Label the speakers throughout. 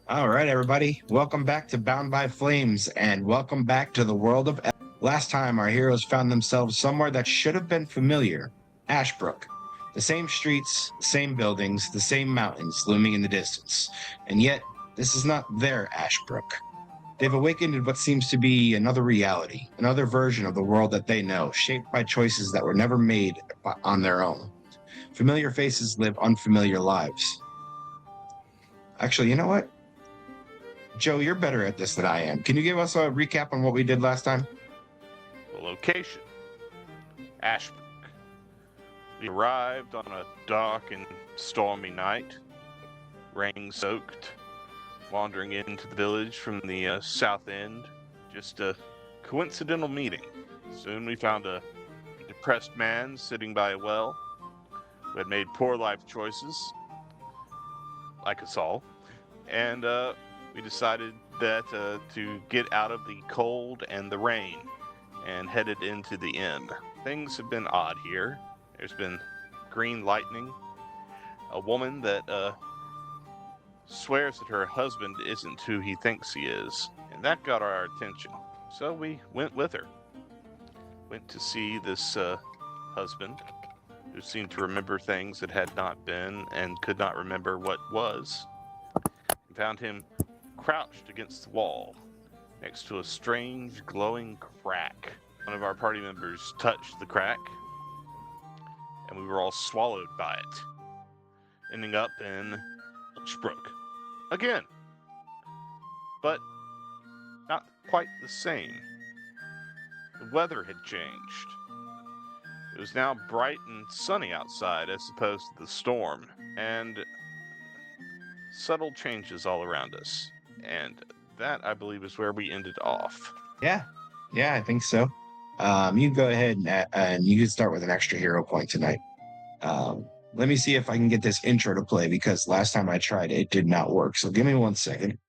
Speaker 1: All right, everybody. Welcome back to Bound by Flames, and welcome back to the world of. Last time, our heroes found themselves somewhere that should have been familiar: Ashbrook. The same streets, the same buildings, the same mountains looming in the distance. And yet, this is not their Ashbrook. They've awakened in what seems to be another reality, another version of the world that they know, shaped by choices that were never made on their own. Familiar faces live unfamiliar lives. Actually, you know what? Joe, you're better at this than I am. Can you give us a recap on what we did last time?
Speaker 2: The location, Ashbrook. We arrived on a dark and stormy night, rain-soaked, wandering into the village from the south end. Just a coincidental meeting. Soon we found a depressed man sitting by a well who had made poor life choices, like us all, and we decided that to get out of the cold and the rain and headed into the inn. Things have been odd here. There's been green lightning, a woman that swears that her husband isn't who he thinks he is, and that got our attention. So we went with her. Went to see this husband who seemed to remember things that had not been and could not remember what was. We found him crouched against the wall next to a strange glowing crack. One of our party members touched the crack and we were all swallowed by it, ending up in Ashbrook again, but not quite the same. The weather had changed. It was now bright and sunny outside as opposed to the storm, and subtle changes all around us. And that, I believe, is where we ended off.
Speaker 1: Yeah, I think so. You go ahead and you can start with an extra hero point tonight. Let me see if I can get this intro to play, because last time I tried it did not work. So give me 1 second.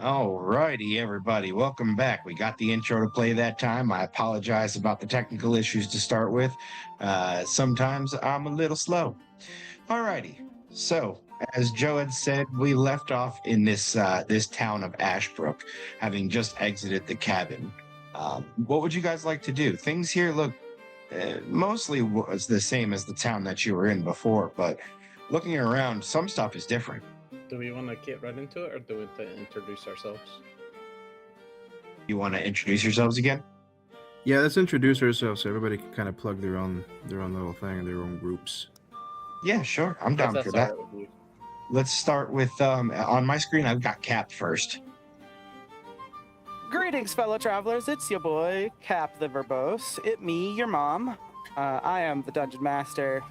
Speaker 1: Alrighty, everybody, welcome back. We got the intro to play that time. I apologize about the technical issues to start with. Sometimes I'm a little slow. Alrighty, so as Joe had said, we left off in this town of Ashbrook, having just exited the cabin. What would you guys like to do? Things here look mostly was the same as the town that you were in before, but looking around, some stuff is different.
Speaker 3: Do we want to get right into it, or do we want to introduce ourselves?
Speaker 1: You want to introduce yourselves again?
Speaker 4: Yeah, let's introduce ourselves so everybody can kind of plug their own little thing, their own groups.
Speaker 1: Yeah, sure. I'm down for that. Let's start with, on my screen, I've got Cap first.
Speaker 5: Greetings, fellow travelers. It's your boy, Cap the Verbose. It me, your mom. I am the Dungeon Master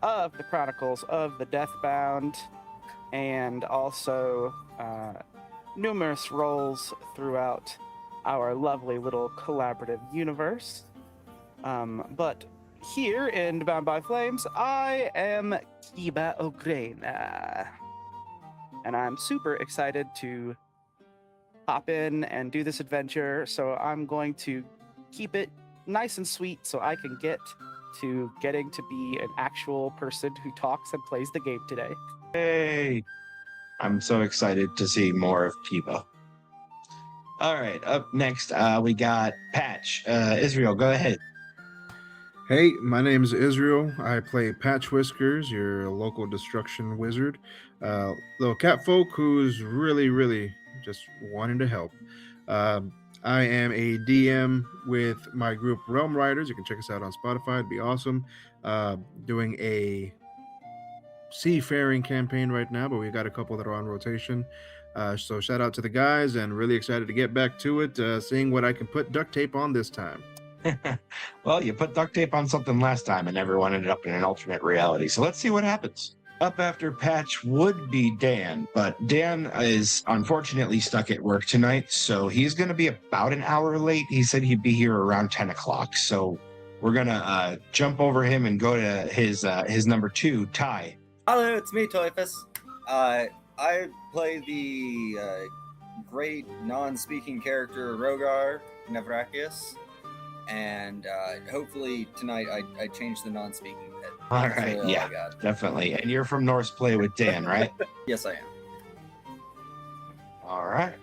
Speaker 5: of the Chronicles of the Deathbound, and also numerous roles throughout our lovely little collaborative universe. But here in Bound by Flames, I am Kiba O'Graina. And I'm super excited to hop in and do this adventure, so I'm going to keep it nice and sweet so I can get to getting to be an actual person who talks and plays the game today.
Speaker 1: Hey, I'm so excited to see more of Kiba. All right, up next, we got Patch. Israel, go ahead.
Speaker 4: Hey, my name is Israel. I play Patch Whiskers, your local destruction wizard. Little cat folk who's really just wanting to help. I am a DM with my group Realm Riders. You can check us out on Spotify. It'd be awesome. Doing a seafaring campaign right now, but we've got a couple that are on rotation. So shout out to the guys, and really excited to get back to it, seeing what I can put duct tape on this time.
Speaker 1: Well, you put duct tape on something last time and everyone ended up in an alternate reality. So let's see what happens. Up after Patch would be Dan, but Dan is unfortunately stuck at work tonight, so he's going to be about an hour late. He said he'd be here around 10 o'clock. So we're going to jump over him and go to his number 2, Ty.
Speaker 6: Hello, it's me, Toyfus. I play the great non-speaking character Rogar Nevrakius, and hopefully tonight I change the non-speaking bit.
Speaker 1: All right, yeah, definitely. And you're from Norse Play with Dan, right?
Speaker 6: Yes, I am.
Speaker 1: All right.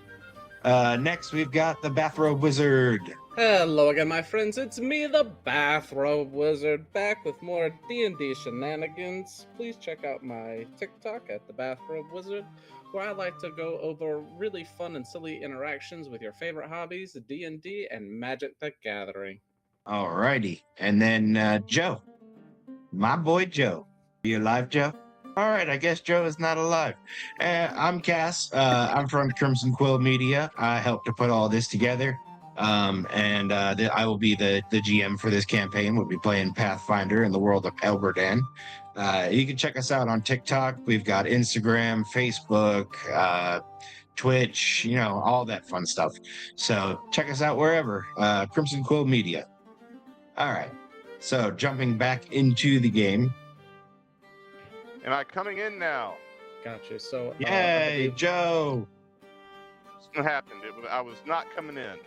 Speaker 1: Next, we've got the Bathrobe Wizard.
Speaker 3: Hello again, my friends. It's me, the Bathrobe Wizard, back with more D&D shenanigans. Please check out my TikTok at the Bathrobe Wizard, where I like to go over really fun and silly interactions with your favorite hobbies, D&D and Magic the Gathering.
Speaker 1: All righty. And then Joe. My boy Joe. Are you alive, Joe? All right, I guess Joe is not alive. I'm Cass. I'm from Crimson Quill Media. I helped to put all this together. I will be the GM for this campaign. We'll be playing Pathfinder in the world of Elberdan. You can check us out on TikTok. We've got Instagram, Facebook, Twitch, all that fun stuff. So check us out wherever. Crimson Quill Media. All right. So jumping back into the game.
Speaker 2: Am I coming in now?
Speaker 3: Gotcha. So,
Speaker 1: Yay, Joe.
Speaker 2: What happened? I was not coming in.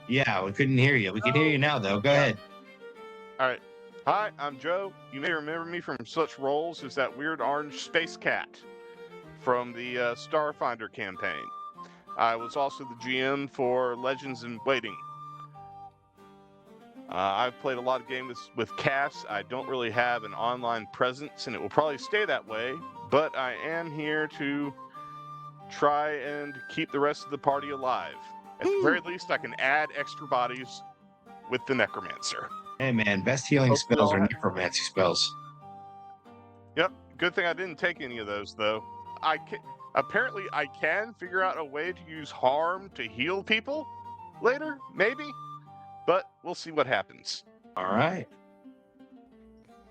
Speaker 1: Yeah, we couldn't hear you. We can hear you now, though. Go ahead.
Speaker 2: All right. Hi, I'm Joe. You may remember me from such roles as that weird orange space cat from the Starfinder campaign. I was also the GM for Legends in Waiting. I've played a lot of games with Cass. I don't really have an online presence, and it will probably stay that way, but I am here to try and keep the rest of the party alive. At the very least, I can add extra bodies with the Necromancer.
Speaker 1: Hey, man, best healing spells are necromancy spells.
Speaker 2: Yep, good thing I didn't take any of those, though. Apparently, I can figure out a way to use harm to heal people later, maybe? But we'll see what happens.
Speaker 1: All right.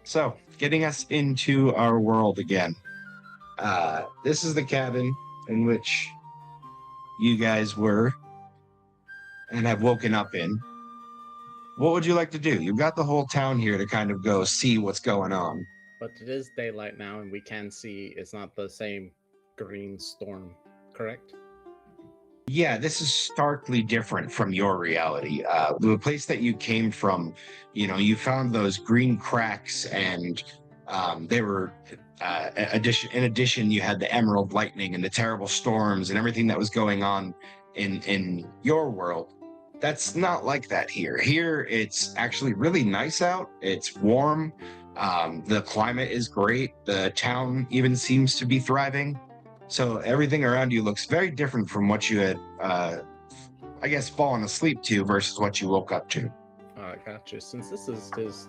Speaker 1: So, getting us into our world again. This is the cabin in which you guys were and have woken up in. What would you like to do? You've got the whole town here to kind of go see what's going on.
Speaker 3: But it is daylight now, and we can see it's not the same green storm, correct?
Speaker 1: Yeah, this is starkly different from your reality. The place that you came from, you found those green cracks, and they were, in addition, you had the emerald lightning and the terrible storms and everything that was going on in your world. That's not like that here. Here, it's actually really nice out. It's warm. The climate is great. The town even seems to be thriving. So everything around you looks very different from what you had, fallen asleep to versus what you woke up to.
Speaker 3: Gotcha. Since this is his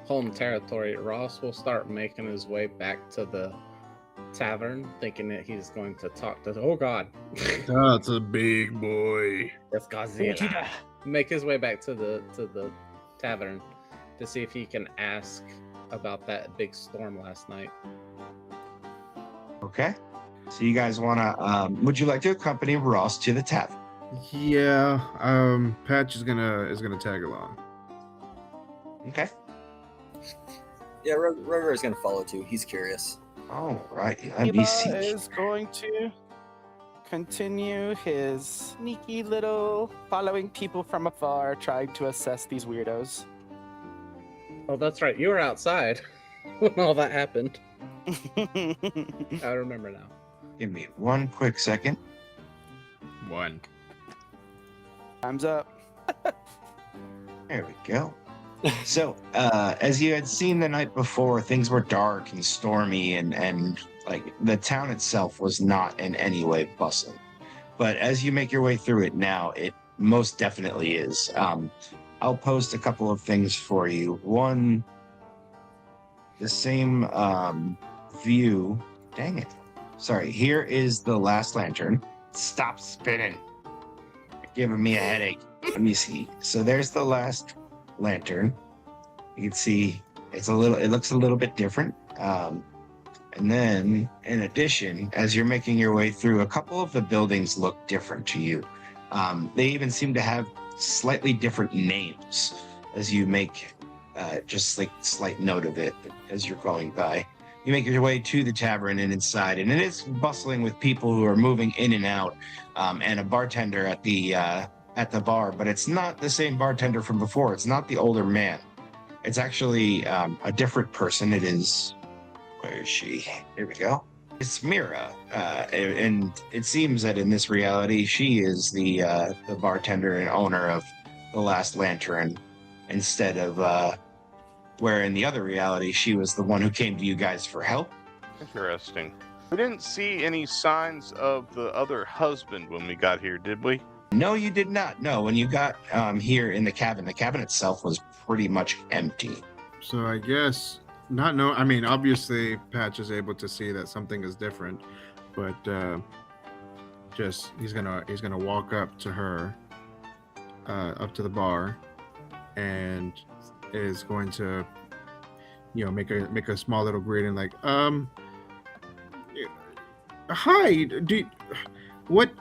Speaker 3: home territory, Ross will start making his way back to the tavern, thinking that he's going to talk to. Oh God,
Speaker 4: That's a big boy.
Speaker 3: that's Godzilla. Make his way back to the tavern to see if he can ask about that big storm last night.
Speaker 1: Okay. So you guys want to, would you like to accompany Ross to the tavern?
Speaker 4: Yeah, Patch is gonna tag along.
Speaker 1: Okay.
Speaker 6: Yeah, Rogar is going to follow too. He's curious.
Speaker 1: All right. Let me see.
Speaker 5: is going to continue his sneaky little following people from afar, trying to assess these weirdos.
Speaker 3: Oh, that's right. You were outside when all that happened. I remember now.
Speaker 1: Give me one quick second.
Speaker 4: One.
Speaker 5: Time's up.
Speaker 1: There we go. So, as you had seen the night before, things were dark and stormy, and like the town itself was not in any way bustling. but as you make your way through it now, it most definitely is. I'll post a couple of things for you. One, the same view. Dang it. Sorry, here is the last lantern. Stop spinning. You're giving me a headache. Let me see. So there's the last lantern. You can see it looks a little bit different. And then, in addition, as you're making your way through, a couple of the buildings look different to you. They even seem to have slightly different names as you make just like slight note of it as you're going by. You make your way to the tavern and inside, and it is bustling with people who are moving in and out, and a bartender at the bar. But it's not the same bartender from before. It's not the older man. It's actually a different person. It is. Where is she? Here we go. It's Mira, and it seems that in this reality, she is the bartender and owner of the Last Lantern, instead of where in the other reality she was the one who came to you guys for help.
Speaker 2: Interesting. We didn't see any signs of the other husband when we got here, did we?
Speaker 1: No, you did not. No, when you got here in the cabin itself was pretty much empty.
Speaker 4: So I guess not. No, I mean obviously Patch is able to see that something is different, but just he's gonna walk up to her, up to the bar, and is going to, make a small little greeting like, hi, what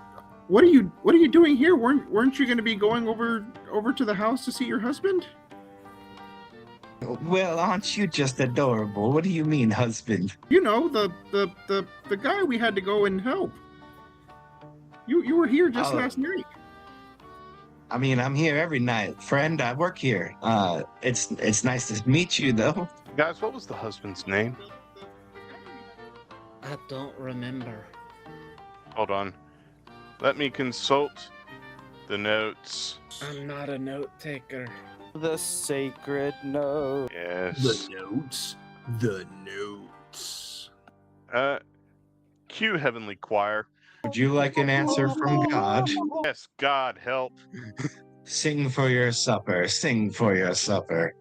Speaker 4: are you doing here? Weren't you going to be going over to the house to see your husband?
Speaker 1: Well, aren't you just adorable? What do you mean, husband?
Speaker 4: The guy we had to go and help. You were here just last night.
Speaker 1: I mean, I'm here every night, friend. I work here. It's nice to meet you, though.
Speaker 2: Guys, what was the husband's name?
Speaker 3: I don't remember.
Speaker 2: Hold on. Let me consult the notes.
Speaker 3: I'm not a note taker.
Speaker 5: The sacred note.
Speaker 2: Yes.
Speaker 4: The notes.
Speaker 2: Cue Heavenly Choir.
Speaker 1: Would you like an answer from God?
Speaker 2: Yes, God help.
Speaker 1: Sing for your supper. Sing for your supper.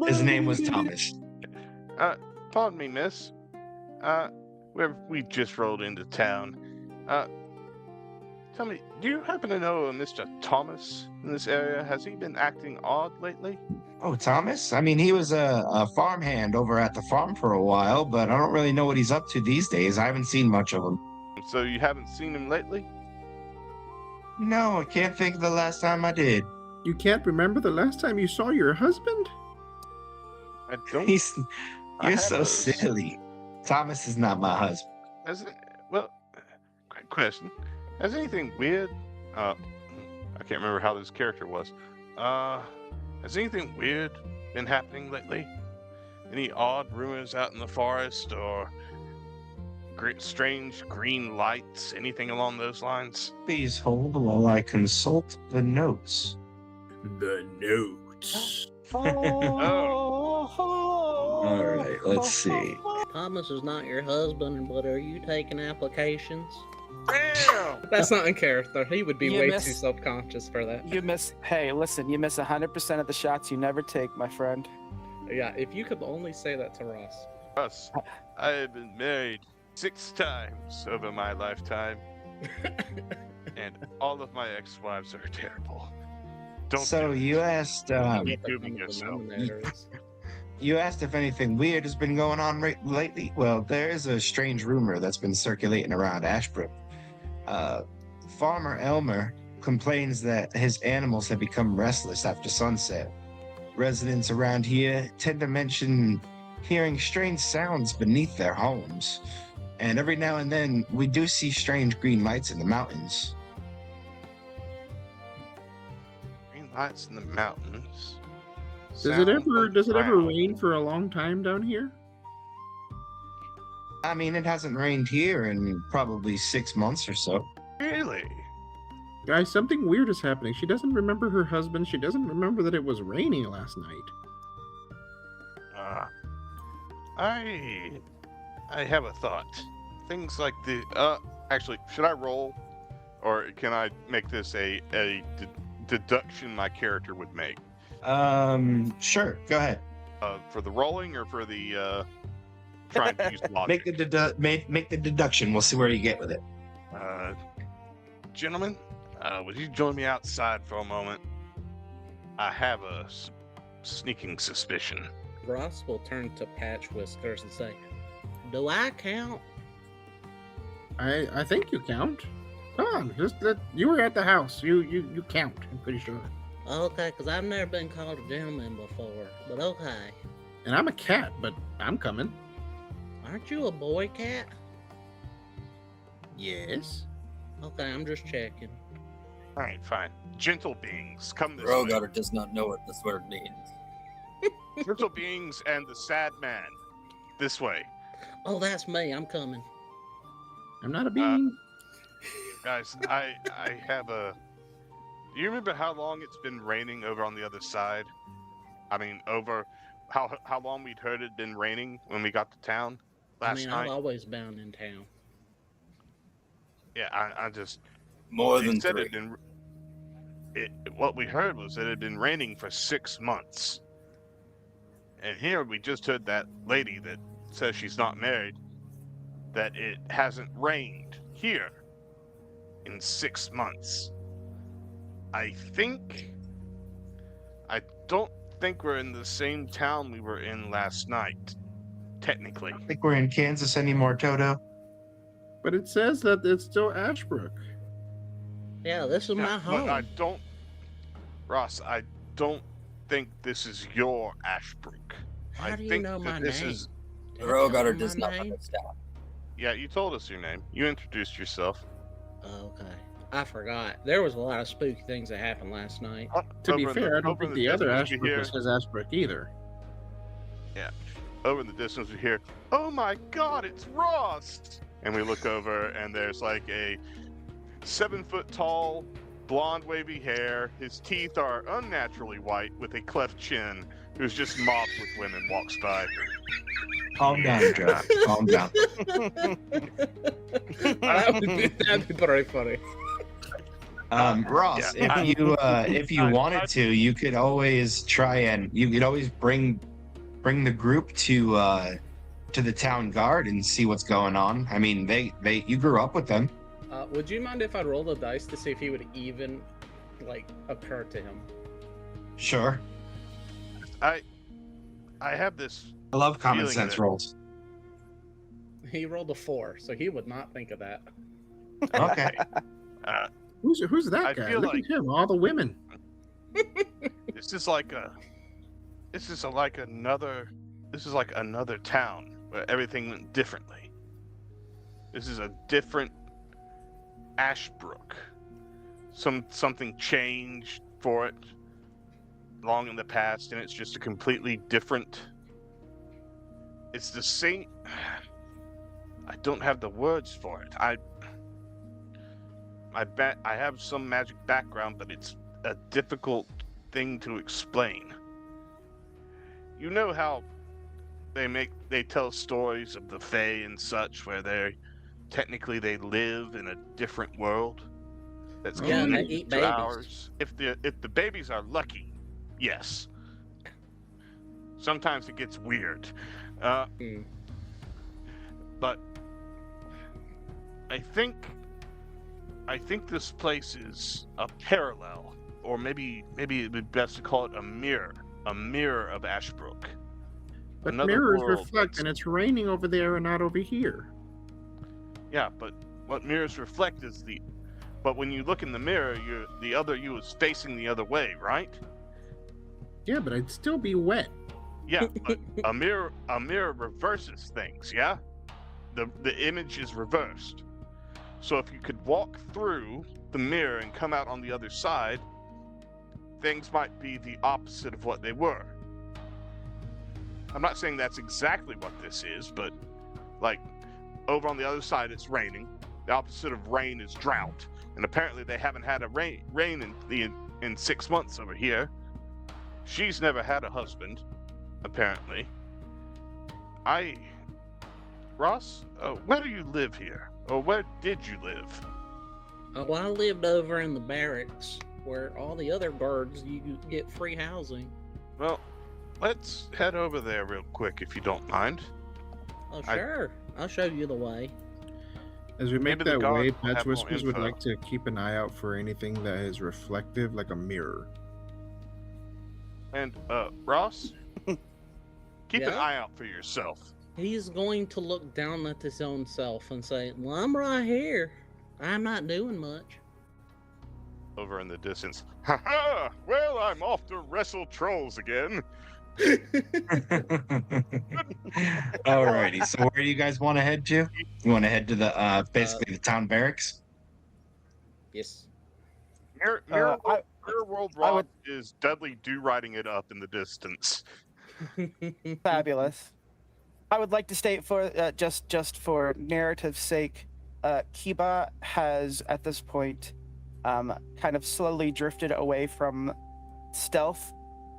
Speaker 1: His name was Thomas.
Speaker 2: Pardon me, miss. We just rolled into town. Tell me, do you happen to know a Mr. Thomas in this area? Has he been acting odd lately?
Speaker 1: Oh, Thomas? I mean, he was a farmhand over at the farm for a while, but I don't really know what he's up to these days. I haven't seen much of him.
Speaker 2: So you haven't seen him lately?
Speaker 1: No, I can't think of the last time I did.
Speaker 4: You can't remember the last time you saw your husband?
Speaker 2: I don't.
Speaker 1: You're so silly. Thomas is not my husband.
Speaker 2: Great question. Has anything weird? I can't remember how this character was. Has anything weird been happening lately? Any odd rumors out in the forest or strange green lights? Anything along those lines?
Speaker 1: Please hold while I consult the notes.
Speaker 4: The notes.
Speaker 1: All right, let's see.
Speaker 7: Thomas is not your husband, but are you taking applications?
Speaker 2: Damn!
Speaker 3: That's not in character. He would be
Speaker 5: You
Speaker 3: way
Speaker 5: miss-
Speaker 3: too self-conscious for that.
Speaker 5: You miss 100% of the shots you never take, my friend.
Speaker 3: Yeah, if you could only say that to Ross.
Speaker 2: Russ, I have been married 6 times over my lifetime, and all of my ex-wives are terrible. Don't
Speaker 1: So
Speaker 2: do it.
Speaker 1: you asked,
Speaker 2: Keep doing yourself.
Speaker 1: you asked if anything weird has been going on lately. Well, there is a strange rumor that's been circulating around Ashbrook. Farmer Elmer complains that his animals have become restless after sunset. Residents around here tend to mention hearing strange sounds beneath their homes. And every now and then, we do see strange green lights in the mountains.
Speaker 2: Green lights in the mountains.
Speaker 4: Does it ever
Speaker 2: Sound
Speaker 4: rain for a long time down here?
Speaker 1: I mean, it hasn't rained here in probably 6 months or so.
Speaker 2: Really?
Speaker 4: Guys, something weird is happening. She doesn't remember her husband. She doesn't remember that it was raining last night.
Speaker 2: I have a thought. Things like actually, should I roll? or can I make this a deduction my character would make?
Speaker 1: Sure. Go ahead.
Speaker 2: For the rolling or for the trying to use logic?
Speaker 1: Make the deduction. We'll see where you get with it.
Speaker 2: Gentlemen, would you join me outside for a moment? I have a sneaking suspicion.
Speaker 3: Ross will turn to Patch Whiskers and say,
Speaker 7: Do I count?
Speaker 4: I think you count. Come on, just that you were at the house. You count. I'm pretty sure.
Speaker 7: Okay, because I've never been called a gentleman before, but okay.
Speaker 4: And I'm a cat, but I'm coming.
Speaker 7: Aren't you a boy cat?
Speaker 4: Yes.
Speaker 7: Okay, I'm just checking.
Speaker 2: All right, fine. Gentle beings, come this way.
Speaker 6: Rogar does not know what this word means.
Speaker 2: Gentle beings and the sad man, this way.
Speaker 7: Oh, that's me. I'm coming.
Speaker 4: I'm not a bean.
Speaker 2: Guys, I have a... Do you remember how long it's been raining over on the other side? I mean, over... How long we'd heard it'd been raining when we got to town last night?
Speaker 7: I've always been in town.
Speaker 2: Yeah, I just...
Speaker 6: More
Speaker 2: they
Speaker 6: than
Speaker 2: said
Speaker 6: 3.
Speaker 2: what we heard was that it had been raining for 6 months. And here we just heard that lady that says she's not married, that it hasn't rained here in 6 months. I don't think we're in the same town we were in last night, technically.
Speaker 1: I don't think we're in Kansas anymore, Toto.
Speaker 4: But it says that it's still Ashbrook.
Speaker 7: Yeah, this is my
Speaker 2: But
Speaker 7: home.
Speaker 2: I don't think this is your Ashbrook.
Speaker 7: How
Speaker 2: I
Speaker 7: do you
Speaker 2: think
Speaker 7: know
Speaker 2: that
Speaker 7: my
Speaker 2: this
Speaker 7: name?
Speaker 2: is...
Speaker 7: Did I tell you
Speaker 6: Rogar
Speaker 7: my
Speaker 6: does not
Speaker 7: name?
Speaker 6: understand.
Speaker 2: Yeah, you told us your name. You introduced yourself.
Speaker 7: Okay. I forgot. There was a lot of spooky things that happened last night.
Speaker 4: To be
Speaker 2: Over in
Speaker 4: fair, I don't
Speaker 2: over in
Speaker 4: think the other
Speaker 2: distance we
Speaker 4: Ashbrook
Speaker 2: hear-
Speaker 4: was his Ashbrook either.
Speaker 2: Over in the distance, we hear, "Oh my God, it's Ross!" And we look over, and there's like a 7-foot-tall, blonde, wavy hair. His teeth are unnaturally white, with a cleft chin. Who's just mobbed with women walks by.
Speaker 1: Calm down, Joe. Calm down.
Speaker 3: That'd be pretty funny.
Speaker 1: Ross,
Speaker 2: Yeah,
Speaker 1: if you wanted to, you could always bring the group to the town guard and see what's going on. I mean, you grew up with them.
Speaker 3: Would you mind if I roll the dice to see if he would even, occur to him?
Speaker 1: Sure.
Speaker 2: I have this.
Speaker 1: I love common
Speaker 2: Feeling
Speaker 1: sense
Speaker 2: that-
Speaker 1: rolls.
Speaker 3: He rolled a 4, so he would not think of that.
Speaker 1: Okay.
Speaker 4: Who's that
Speaker 2: I
Speaker 4: guy?
Speaker 2: feel
Speaker 4: Look
Speaker 2: like-
Speaker 4: at him, all the women.
Speaker 2: This is like another town where everything went differently. This is a different Ashbrook. Something changed for it long in the past, and it's just a completely different. It's the same. I don't have the words for it. I have some magic background, but it's a difficult thing to explain. You know how they tell stories of the Fae and such, where they live in a different world that's
Speaker 7: Yeah, and they
Speaker 2: connected
Speaker 7: eat
Speaker 2: to
Speaker 7: babies.
Speaker 2: ours. If the babies are lucky, yes. Sometimes it gets weird, but I think this place is a parallel, or maybe it'd be best to call it a mirror of Ashbrook.
Speaker 4: But
Speaker 2: Another
Speaker 4: mirrors
Speaker 2: world
Speaker 4: reflect,
Speaker 2: that's-
Speaker 4: and it's raining over there and not over here.
Speaker 2: Yeah, but what mirrors reflect is but when you look in the mirror, the other you is facing the other way, right?
Speaker 4: Yeah, but I'd still be wet.
Speaker 2: Yeah, but a mirror reverses things, yeah? The image is reversed. So if you could walk through the mirror and come out on the other side, things might be the opposite of what they were. I'm not saying that's exactly what this is, but over on the other side it's raining. The opposite of rain is drought, and apparently they haven't had a rain in 6 months over here. She's never had a husband, apparently. Ross, where do you live here? Or where did you live?
Speaker 7: Oh, I lived over in the barracks where all the other guards you get free housing.
Speaker 2: Well, let's head over there real quick if you don't mind.
Speaker 7: Oh,
Speaker 2: I-
Speaker 7: sure. I'll show you the way.
Speaker 4: As we make
Speaker 2: Maybe the
Speaker 4: that
Speaker 2: guards
Speaker 4: way,
Speaker 2: will
Speaker 4: Patch
Speaker 2: have more
Speaker 4: Whispers would
Speaker 2: info.
Speaker 4: like to keep an eye out for anything that is reflective, like a mirror.
Speaker 2: And Ross, keep an
Speaker 7: Yeah?
Speaker 2: eye out for yourself.
Speaker 7: He's going to look down at his own self and say, well, I'm right here. I'm not doing much.
Speaker 2: Over in the distance. Ha ha! Well, I'm off to wrestle trolls again.
Speaker 1: Alrighty, so where do you guys want to head to? You want to head to the basically the town barracks?
Speaker 7: Yes.
Speaker 2: Mirror World
Speaker 5: I would-
Speaker 2: Rock is Dudley do-riding it up in the distance.
Speaker 5: Fabulous. I would like to state for just for narrative's sake, Kiba has at this point kind of slowly drifted away from stealth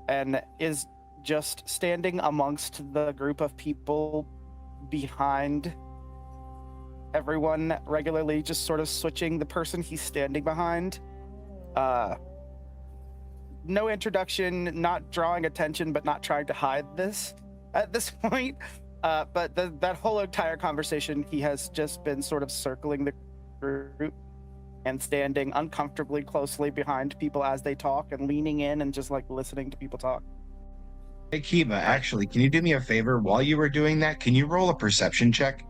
Speaker 5: and is just standing amongst the group of people behind everyone, regularly just sort of switching the person he's standing behind. No introduction, not drawing attention, but not trying to hide this at this point. But that whole entire conversation, he has just been sort of circling the group and standing uncomfortably closely behind people as they talk and leaning in and just like listening to people talk.
Speaker 1: Hey Kiba, actually, can you do me a favor? While you were doing that, can you roll a perception check?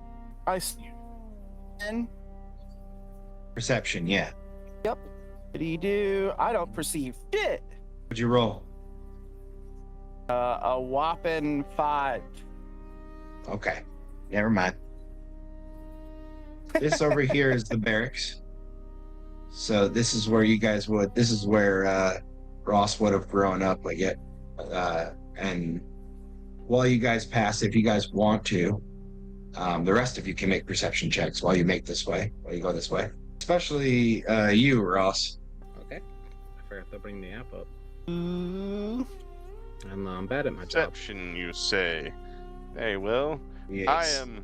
Speaker 1: Perception, yeah.
Speaker 5: Yep. What do you do? I don't perceive shit.
Speaker 1: What'd you roll?
Speaker 5: A whopping 5.
Speaker 1: Okay, never mind. This over here is the barracks. So this is where you guys would. This is where Ross would have grown up, I get. And while you guys pass, if you guys want to, the rest of you can make perception checks while you make this way, while you go this way. Especially you, Ross.
Speaker 3: Okay. I forgot to bring the app up.
Speaker 5: Ooh.
Speaker 3: I'm bad at my job.
Speaker 2: Perception, you say? Hey, well,
Speaker 1: Yes.
Speaker 2: I am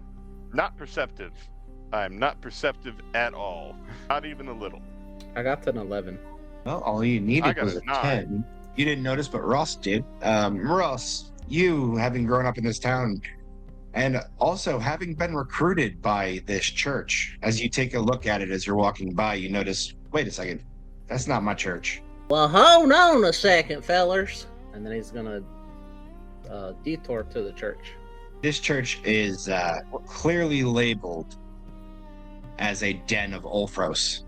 Speaker 2: not perceptive. I am not perceptive at all. Not even a little.
Speaker 3: I got to an 11.
Speaker 1: Well, all you
Speaker 2: I
Speaker 1: needed
Speaker 2: got
Speaker 1: was
Speaker 2: a
Speaker 1: a
Speaker 2: 9.
Speaker 1: 10. You didn't notice, but Ross did. Ross, you having grown up in this town and also having been recruited by this church, as you take a look at it as you're walking by, you notice, wait a second, that's not my church.
Speaker 7: Well, hold on a second, fellers. And then he's gonna detour to the church.
Speaker 1: This church is clearly labeled as a den of Ulfros,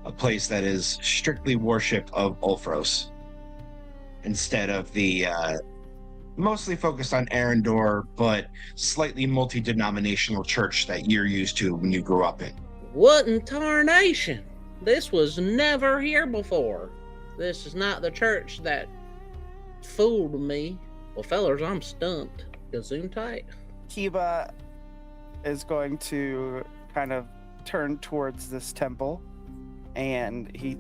Speaker 1: a place that is strictly worship of Ulfros, instead of the mostly focused on Arendor, but slightly multi-denominational church that you're used to when you grew up in.
Speaker 7: What in tarnation? This was never here before. This is not the church that fooled me. Well, fellers, I'm stumped. Gazoom tight.
Speaker 5: Kiba is going to kind of turn towards this temple, and he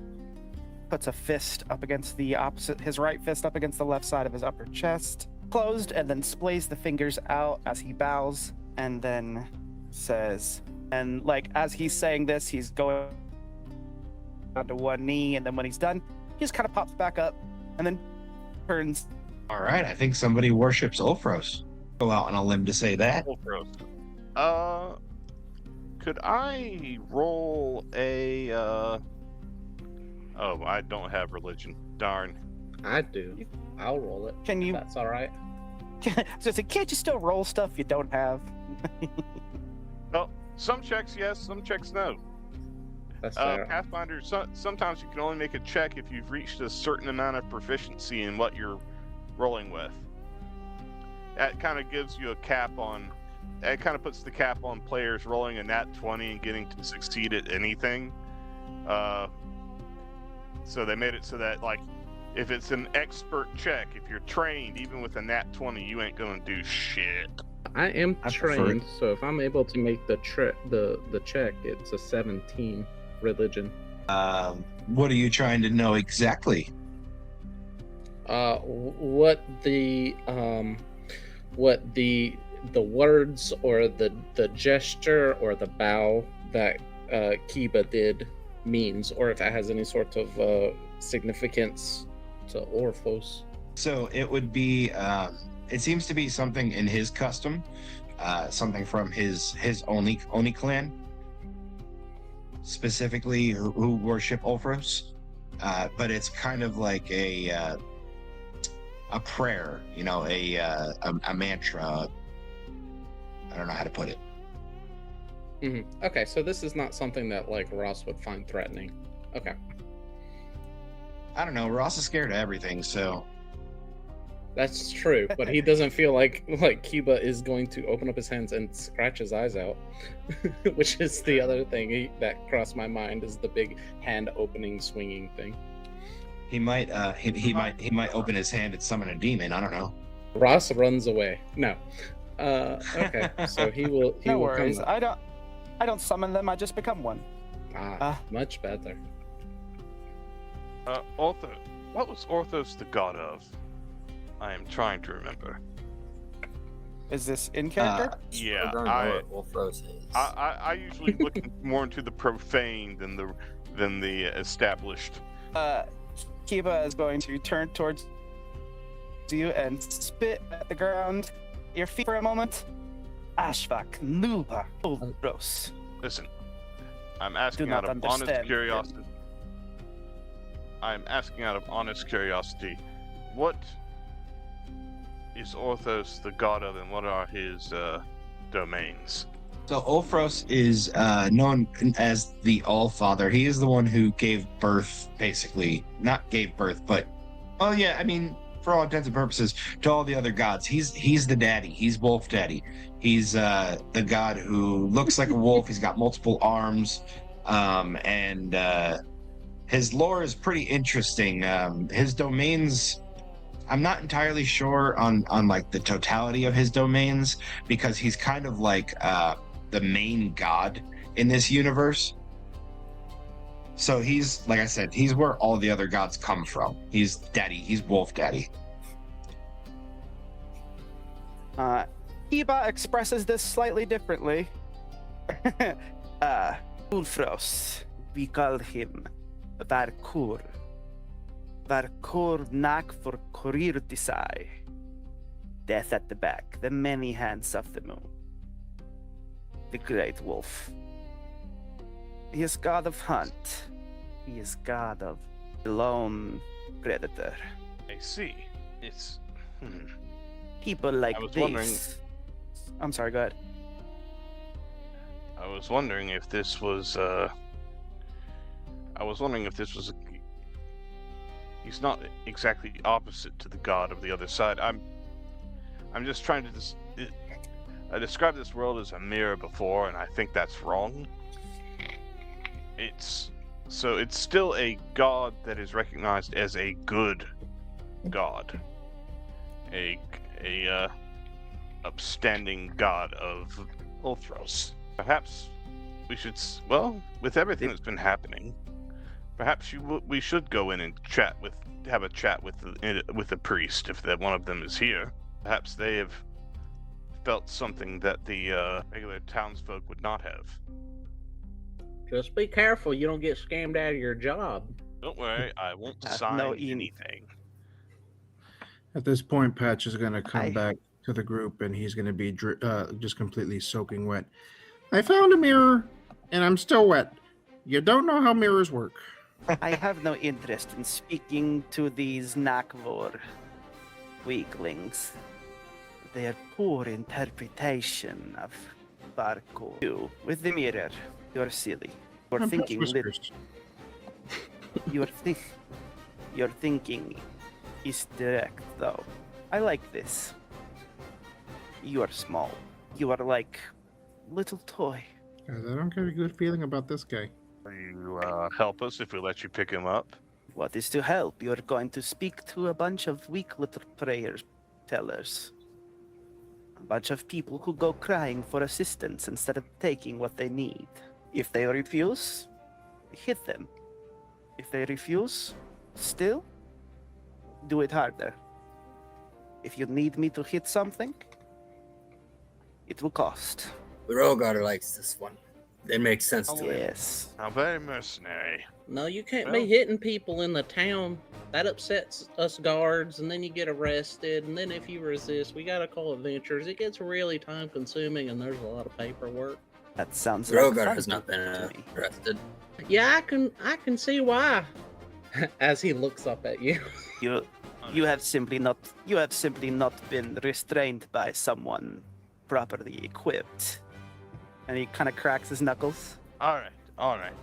Speaker 5: puts a fist up against the opposite, his right fist up against the left side of his upper chest, closed, and then splays the fingers out as he bows, and then says, and like as he's saying this, he's going onto one knee, and then when he's done, he just kind of pops back up, and then turns.
Speaker 1: All right, I think somebody worships Ulfros. Go out on a limb to say that.
Speaker 2: Could I roll a oh, I don't have religion. Darn.
Speaker 3: I do. I'll roll it.
Speaker 5: Can you?
Speaker 3: That's all right.
Speaker 5: So can't you still roll stuff you don't have?
Speaker 2: Well, some checks yes, some checks no.
Speaker 3: That's fair.
Speaker 2: Pathfinder, sometimes you can only make a check if you've reached a certain amount of proficiency in what you're rolling with. That kind of gives you a cap on. It kind of puts the cap on players rolling a nat 20 and getting to succeed at anything. So they made it so that, like, if it's an expert check, if you're trained, even with a nat 20, you ain't gonna do shit.
Speaker 3: I am
Speaker 1: I prefer
Speaker 3: trained, so if I'm able to make the check, it's a 17 religion.
Speaker 1: What are you trying to know exactly?
Speaker 7: What the words or the gesture or the bow that Kiba did
Speaker 3: means, or if it has any sort of significance to Orphos.
Speaker 1: So it would be. It seems to be something in his custom, something from his Oni clan, specifically who worship Ulfros. But it's kind of like a prayer, you know, a mantra. I don't know how to put it.
Speaker 3: Okay, so this is not something that like Ross would find threatening. Okay.
Speaker 1: I don't know. Ross is scared of everything, so
Speaker 3: That's true, but he doesn't feel like Cuba is going to open up his hands and scratch his eyes out, which is the other thing that crossed my mind is the big hand opening swinging thing.
Speaker 1: he might might open his hand and summon a demon. I don't know.
Speaker 3: Ross runs away. No. Okay, so he will.
Speaker 5: No
Speaker 3: will
Speaker 5: worries.
Speaker 3: Come
Speaker 5: I don't summon them. I just become one.
Speaker 3: Much better.
Speaker 2: Orthos. What was Orthos the god of? I am trying to remember.
Speaker 5: Is this in character?
Speaker 2: Yeah,
Speaker 6: I don't know what Wolfros is.
Speaker 2: I usually look more into the profane than the established.
Speaker 5: Kiba is going to turn towards you and spit at the ground. Your feet for a moment. Ashvak Nuba Ulros.
Speaker 2: Listen, I'm asking
Speaker 5: Do
Speaker 2: out
Speaker 5: not
Speaker 2: of honest
Speaker 5: understand
Speaker 2: curiosity. I'm asking out of honest curiosity. What is Orthos the god of, and what are his domains?
Speaker 1: So Ulfros is known as the All-Father. He is the one who gave birth, basically. Not gave birth, but... Oh, yeah, I mean, for all intents and purposes, to all the other gods. He's the daddy. He's Wolf Daddy. He's the god who looks like a wolf. He's got multiple arms. And his lore is pretty interesting. His domains... I'm not entirely sure on like the totality of his domains, because he's kind of like the main god in this universe. So he's, like I said, he's where all the other gods come from. He's daddy. He's Wolf Daddy.
Speaker 5: Kiba expresses this slightly differently. Ulfros, we call him Varkur. Varkur nak for Kurir Disai. Death at the back, the many hands of the moon. The great wolf. He is god of hunt. He is god of the lone predator.
Speaker 2: I see. It's...
Speaker 5: People like
Speaker 2: I was
Speaker 5: this.
Speaker 2: wondering-
Speaker 5: I'm sorry, go ahead.
Speaker 2: I was wondering if this was he's not exactly opposite to the god of the other side. I'm just trying to I described this world as a mirror before, and I think that's wrong. It's still a god that is recognized as a good god, a upstanding god of Ulthros. Perhaps we should, with everything that's been happening, perhaps we should go in and have a chat with the priest if one of them is here. Perhaps they have felt something that the regular townsfolk would not have.
Speaker 7: Just be careful you don't get scammed out of your job.
Speaker 2: Don't worry, I won't
Speaker 5: No,
Speaker 2: sign
Speaker 5: Ian.
Speaker 2: anything.
Speaker 4: At this point, Patch is going to come back to the group, and he's going to be just completely soaking wet. I found a mirror, and I'm still wet. You don't know how mirrors work.
Speaker 5: I have no interest in speaking to these Nakvor weaklings. Their poor interpretation of Barco. You, with the mirror, you're silly. You're
Speaker 4: I'm
Speaker 5: thinking
Speaker 4: Patch
Speaker 5: little.
Speaker 4: Whiskers.
Speaker 5: Your thinking is direct, though. I like this. You are small. You are like little toy.
Speaker 4: Guys, I don't get a good feeling about this guy.
Speaker 2: Will you help us if we let you pick him up?
Speaker 5: What is to help? You're going to speak to a bunch of weak little prayer tellers. A bunch of people who go crying for assistance instead of taking what they need. If they refuse, hit them. If they refuse, still, do it harder. If you need me to hit something, it will cost.
Speaker 6: The Rogar likes this one. It makes sense to him.
Speaker 5: Yes.
Speaker 2: How very mercenary.
Speaker 7: No, you can't
Speaker 2: Well-
Speaker 7: be hitting people in the town. That upsets us guards, and then you get arrested. And then if you resist, we gotta call adventures. It gets really time consuming, and there's a lot of paperwork.
Speaker 5: That sounds like
Speaker 6: Rogar
Speaker 5: fun
Speaker 6: has not been
Speaker 5: to me.
Speaker 6: arrested.
Speaker 7: Yeah, I can see why. As he looks up at you.
Speaker 5: You have simply not been restrained by someone properly equipped. And he kind of cracks his knuckles.
Speaker 2: All right, all right.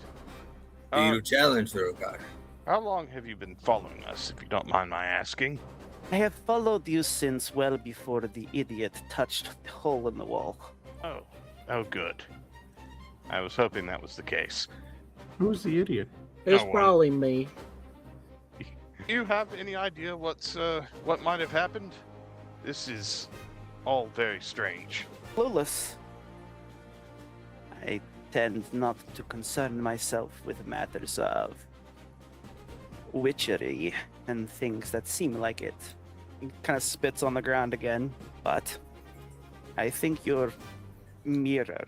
Speaker 6: Do you challenge Rogar?
Speaker 2: How long have you been following us, if you don't mind my asking?
Speaker 5: I have followed you since well before the idiot touched the hole in the wall.
Speaker 2: Oh, good. I was hoping that was the case.
Speaker 4: Who's the idiot?
Speaker 7: It's
Speaker 2: No one.
Speaker 7: probably me.
Speaker 2: Do you have any idea what might have happened? This is all very strange.
Speaker 5: Clueless. I tend not to concern myself with matters of witchery and things that seem like it. He kind of spits on the ground again, but I think your mirror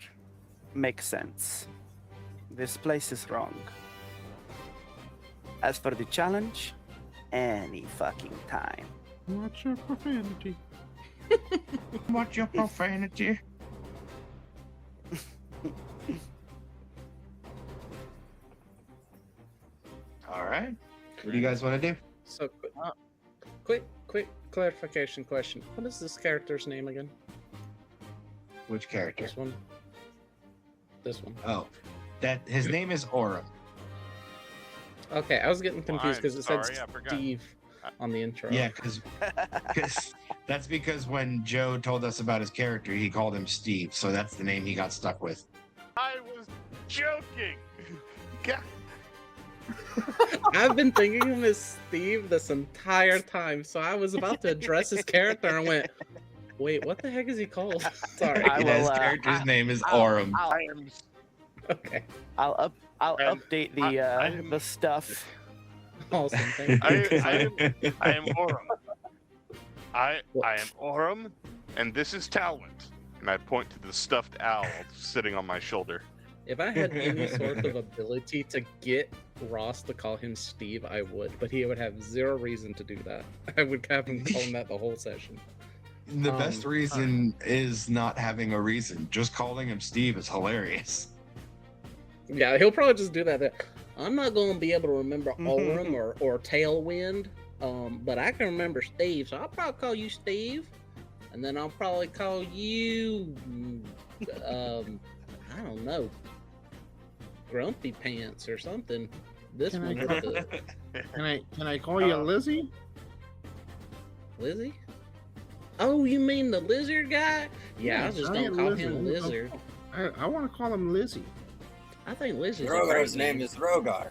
Speaker 5: makes sense. This place is wrong. As for the challenge, any fucking time.
Speaker 4: Watch your profanity.
Speaker 1: Watch your profanity. All right. What do you guys want to do?
Speaker 3: So, quick clarification question. What is this character's name again?
Speaker 1: Which character?
Speaker 3: This one. This one.
Speaker 1: Oh, that his name is Aura.
Speaker 3: Okay, I was getting confused because it said
Speaker 2: sorry, I forgot.
Speaker 3: Steve on the intro.
Speaker 1: Yeah, because that's because when Joe told us about his character, he called him Steve, so that's the name he got stuck with.
Speaker 2: I was joking. God.
Speaker 3: I've been thinking of him as Steve this entire time, so I was about to address his character and went, wait, what the heck is he called? Sorry.
Speaker 5: I
Speaker 1: Yeah, his
Speaker 5: will,
Speaker 1: character's name is Aurum.
Speaker 2: I am.
Speaker 3: Okay.
Speaker 5: I'll
Speaker 2: And
Speaker 5: update
Speaker 2: I am-
Speaker 5: the stuff.
Speaker 3: Awesome. Thank you.
Speaker 2: I am Aurum. I am Aurum, and this is Talwint. And I point to the stuffed owl sitting on my shoulder.
Speaker 3: If I had any sort of ability to get Ross to call him Steve, I would, but he would have zero reason to do that. I would have him call him that the whole session.
Speaker 1: The best reason is not having a reason. Just calling him Steve is hilarious.
Speaker 3: Yeah, he'll probably just do that. I'm not going to be able to remember Aurum or Tailwind, but I can remember Steve, so I'll probably call you Steve, and then I'll probably call you, I don't know, Grumpy Pants or something. This
Speaker 4: Can I
Speaker 3: one,
Speaker 4: call- Can I call you Lizzie?
Speaker 3: Lizzie? Oh, you mean the lizard guy? Yeah, I
Speaker 4: Yeah,
Speaker 3: just
Speaker 4: giant
Speaker 3: don't call
Speaker 4: lizard.
Speaker 3: him Lizard.
Speaker 4: I want to call him Lizzie.
Speaker 3: I think Lizzie's a
Speaker 6: Rogar's
Speaker 3: great
Speaker 6: name is Rogar.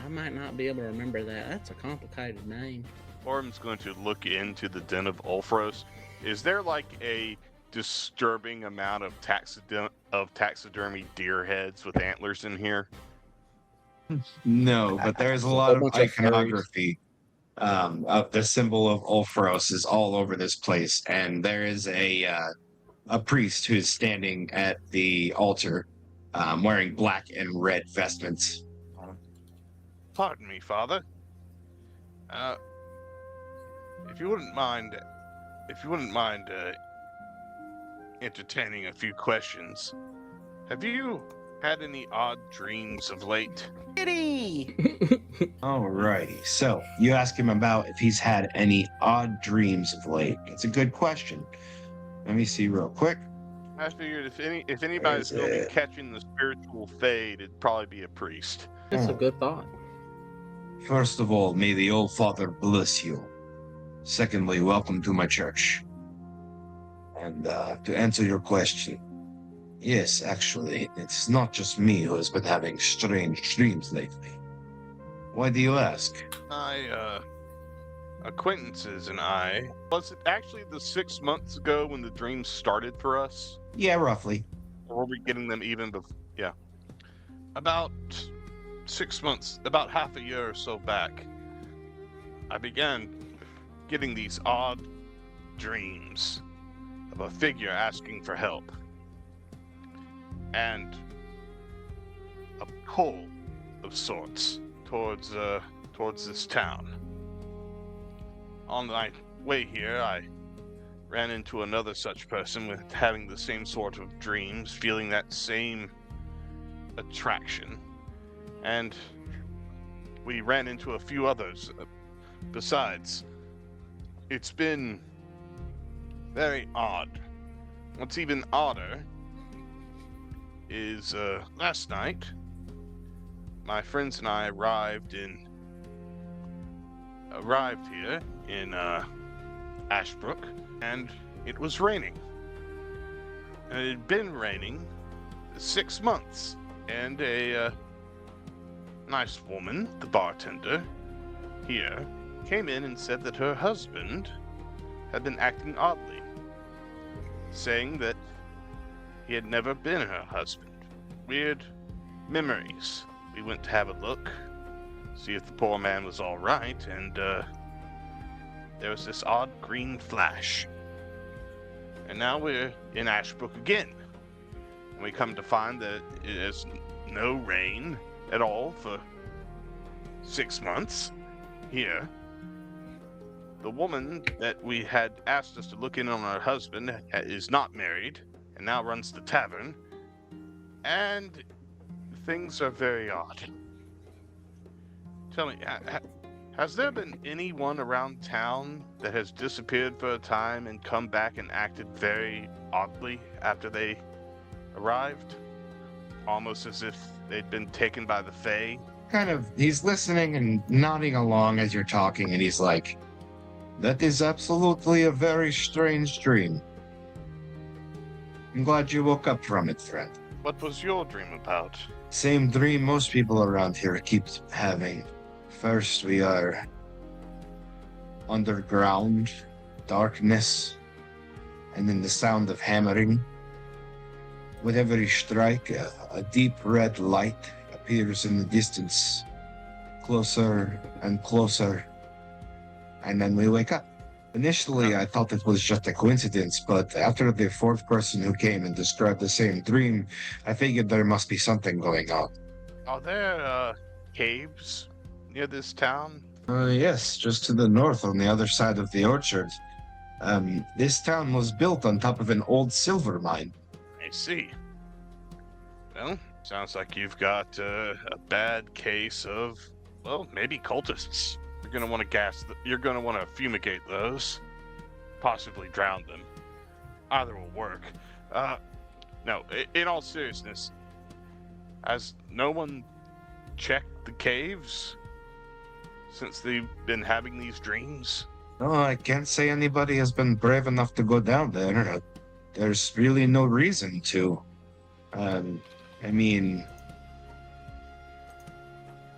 Speaker 3: I might not be able to remember that. That's a complicated name.
Speaker 2: Aurum's going to look into the den of Ulfros. Is there like a disturbing amount of taxidermy deer heads with antlers in here?
Speaker 1: No, but there's a lot of
Speaker 3: bunch of furries.
Speaker 1: iconography of the symbol of Ulfros is all over this place, and there is a priest who's standing at the altar, wearing black and red vestments.
Speaker 2: Pardon me, Father. If you wouldn't mind entertaining a few questions, have you had any odd dreams of late?
Speaker 5: Kitty!
Speaker 1: Alrighty, so you ask him about if he's had any odd dreams of late. It's a good question. Let me see real quick.
Speaker 2: I figured if anybody's
Speaker 1: Where
Speaker 2: going
Speaker 1: is
Speaker 2: to
Speaker 1: it?
Speaker 2: be catching the spiritual fade, it'd probably be a priest.
Speaker 3: That's a good thought.
Speaker 1: First of all, may the old father bless you. Secondly, welcome to my church. And to answer your question, yes, actually, it's not just me who has been having strange dreams lately. Why do you ask?
Speaker 2: My acquaintances and I, was it actually the 6 months ago when the dreams started for us?
Speaker 1: Yeah, roughly.
Speaker 2: Or were we getting them even before? Yeah. About 6 months, about half a year or so back, I began getting these odd dreams of a figure asking for help. and a pull of sorts towards this town. On my way here, I ran into another such person with having the same sort of dreams, feeling that same attraction, and we ran into a few others. Besides, it's been very odd. What's even odder is last night my friends and I arrived here in Ashbrook, and it was raining. And it had been raining 6 months, and a nice woman, the bartender here, came in and said that her husband had been acting oddly, saying that he had never been her husband. Weird memories. We went to have a look, see if the poor man was all right, and there was this odd green flash. And now we're in Ashbrook again. And we come to find that it is no rain at all for 6 months here. The woman that we had asked us to look in on her husband is not married and now runs the tavern. And things are very odd. Tell me, has there been anyone around town that has disappeared for a time and come back and acted very oddly after they arrived? Almost as if they'd been taken by the Fae?
Speaker 1: He's listening and nodding along as you're talking, and he's like, that is absolutely a very strange dream. I'm glad you woke up from it, friend.
Speaker 2: What was your dream about?
Speaker 1: Same dream most people around here keep having. First, we are underground, darkness, and then the sound of hammering. With every strike, a deep red light appears in the distance, closer and closer, and then we wake up. Initially, I thought it was just a coincidence, but after the fourth person who came and described the same dream, I figured there must be something going on.
Speaker 2: Are there, caves near this town?
Speaker 1: Yes, just to the north on the other side of the orchard. This town was built on top of an old silver mine.
Speaker 2: I see. Well, sounds like you've got a bad case of, well, maybe cultists. You're gonna want to you're gonna want to fumigate those, possibly drown them. Either will work. No, in all seriousness, has no one checked the caves since they've been having these dreams?
Speaker 1: No, I can't say anybody has been brave enough to go down there. There's really no reason to. I mean,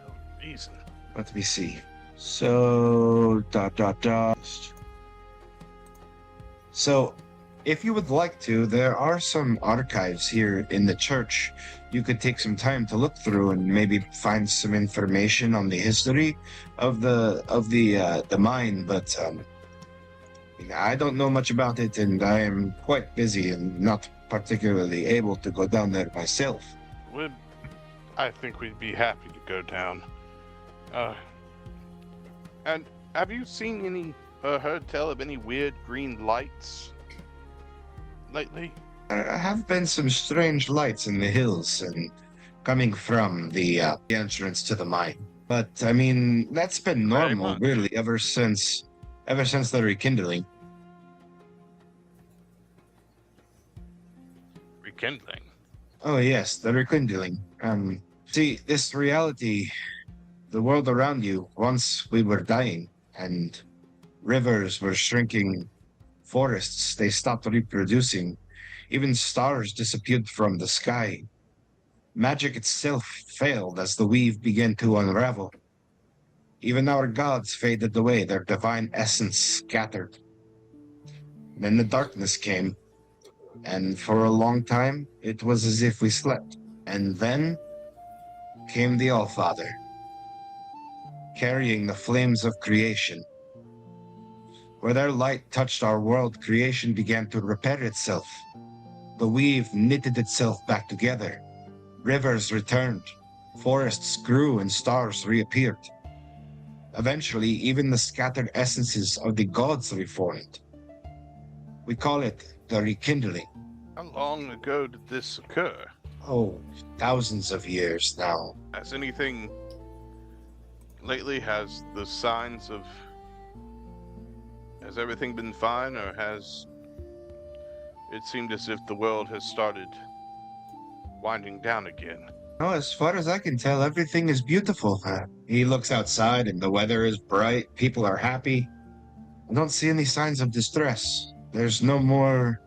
Speaker 2: No reason.
Speaker 1: let me see. So, So, if you would like to, there are some archives here in the church. You could take some time to look through and maybe find some information on the history of the mine. But I don't know much about it, and I am quite busy and not particularly able to go down there myself.
Speaker 2: I think we'd be happy to go down. And have you seen any, heard tell of any weird green lights lately?
Speaker 1: There have been some strange lights in the hills and coming from the entrance to the mine. But I mean, that's been
Speaker 2: Very
Speaker 1: normal,
Speaker 2: much.
Speaker 1: really, ever since the rekindling.
Speaker 2: Rekindling.
Speaker 1: Oh yes, the rekindling. See, this reality, the world around you, once we were dying, and rivers were shrinking, forests, they stopped reproducing, even stars disappeared from the sky. Magic itself failed as the weave began to unravel. Even our gods faded away, their divine essence scattered. Then the darkness came, and for a long time, it was as if we slept. And then came the All-Father, carrying the flames of creation. Where their light touched our world, creation began to repair itself. The weave knitted itself back together. Rivers returned, forests grew, and stars reappeared. Eventually, even the scattered essences of the gods reformed. We call it the rekindling.
Speaker 2: How long ago did this occur?
Speaker 1: Oh, thousands of years now.
Speaker 2: Has anything lately, has the signs of... Has everything been fine, or has it seemed as if the world has started winding down again?
Speaker 1: Oh, as far as I can tell, everything is beautiful. He looks outside and the weather is bright. People are happy. I don't see any signs of distress. There's no more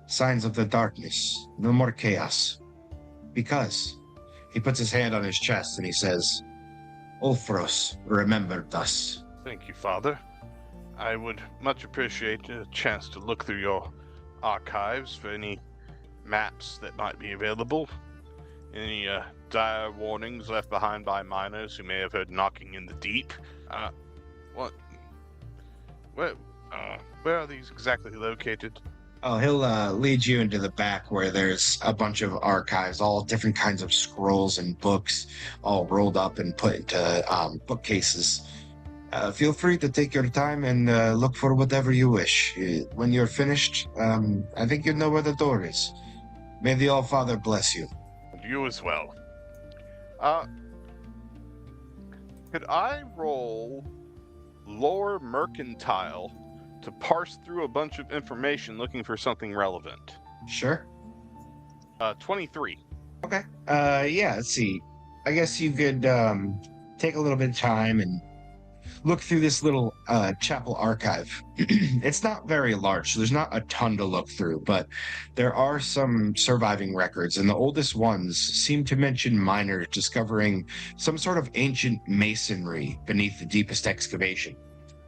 Speaker 1: signs of the darkness. No more chaos. Because he puts his hand on his chest and he says, Ulfros remembered us.
Speaker 2: Thank you, Father. I would much appreciate a chance to look through your archives for any maps that might be available. Any dire warnings left behind by miners who may have heard knocking in the deep. What? Where are these exactly located?
Speaker 1: Oh, he'll lead you into the back where there's a bunch of archives, all different kinds of scrolls and books, all rolled up and put into bookcases. Feel free to take your time and look for whatever you wish. When you're finished, I think you know where the door is. May the All-Father bless you.
Speaker 2: And you as well. Could I roll lore mercantile to parse through a bunch of information looking for something relevant?
Speaker 1: Sure.
Speaker 2: 23.
Speaker 1: Okay. Yeah, let's see. I guess you could take a little bit of time and look through this little chapel archive. It's not very large, so there's not a ton to look through, but there are some surviving records, and the oldest ones seem to mention miners discovering some sort of ancient masonry beneath the deepest excavation.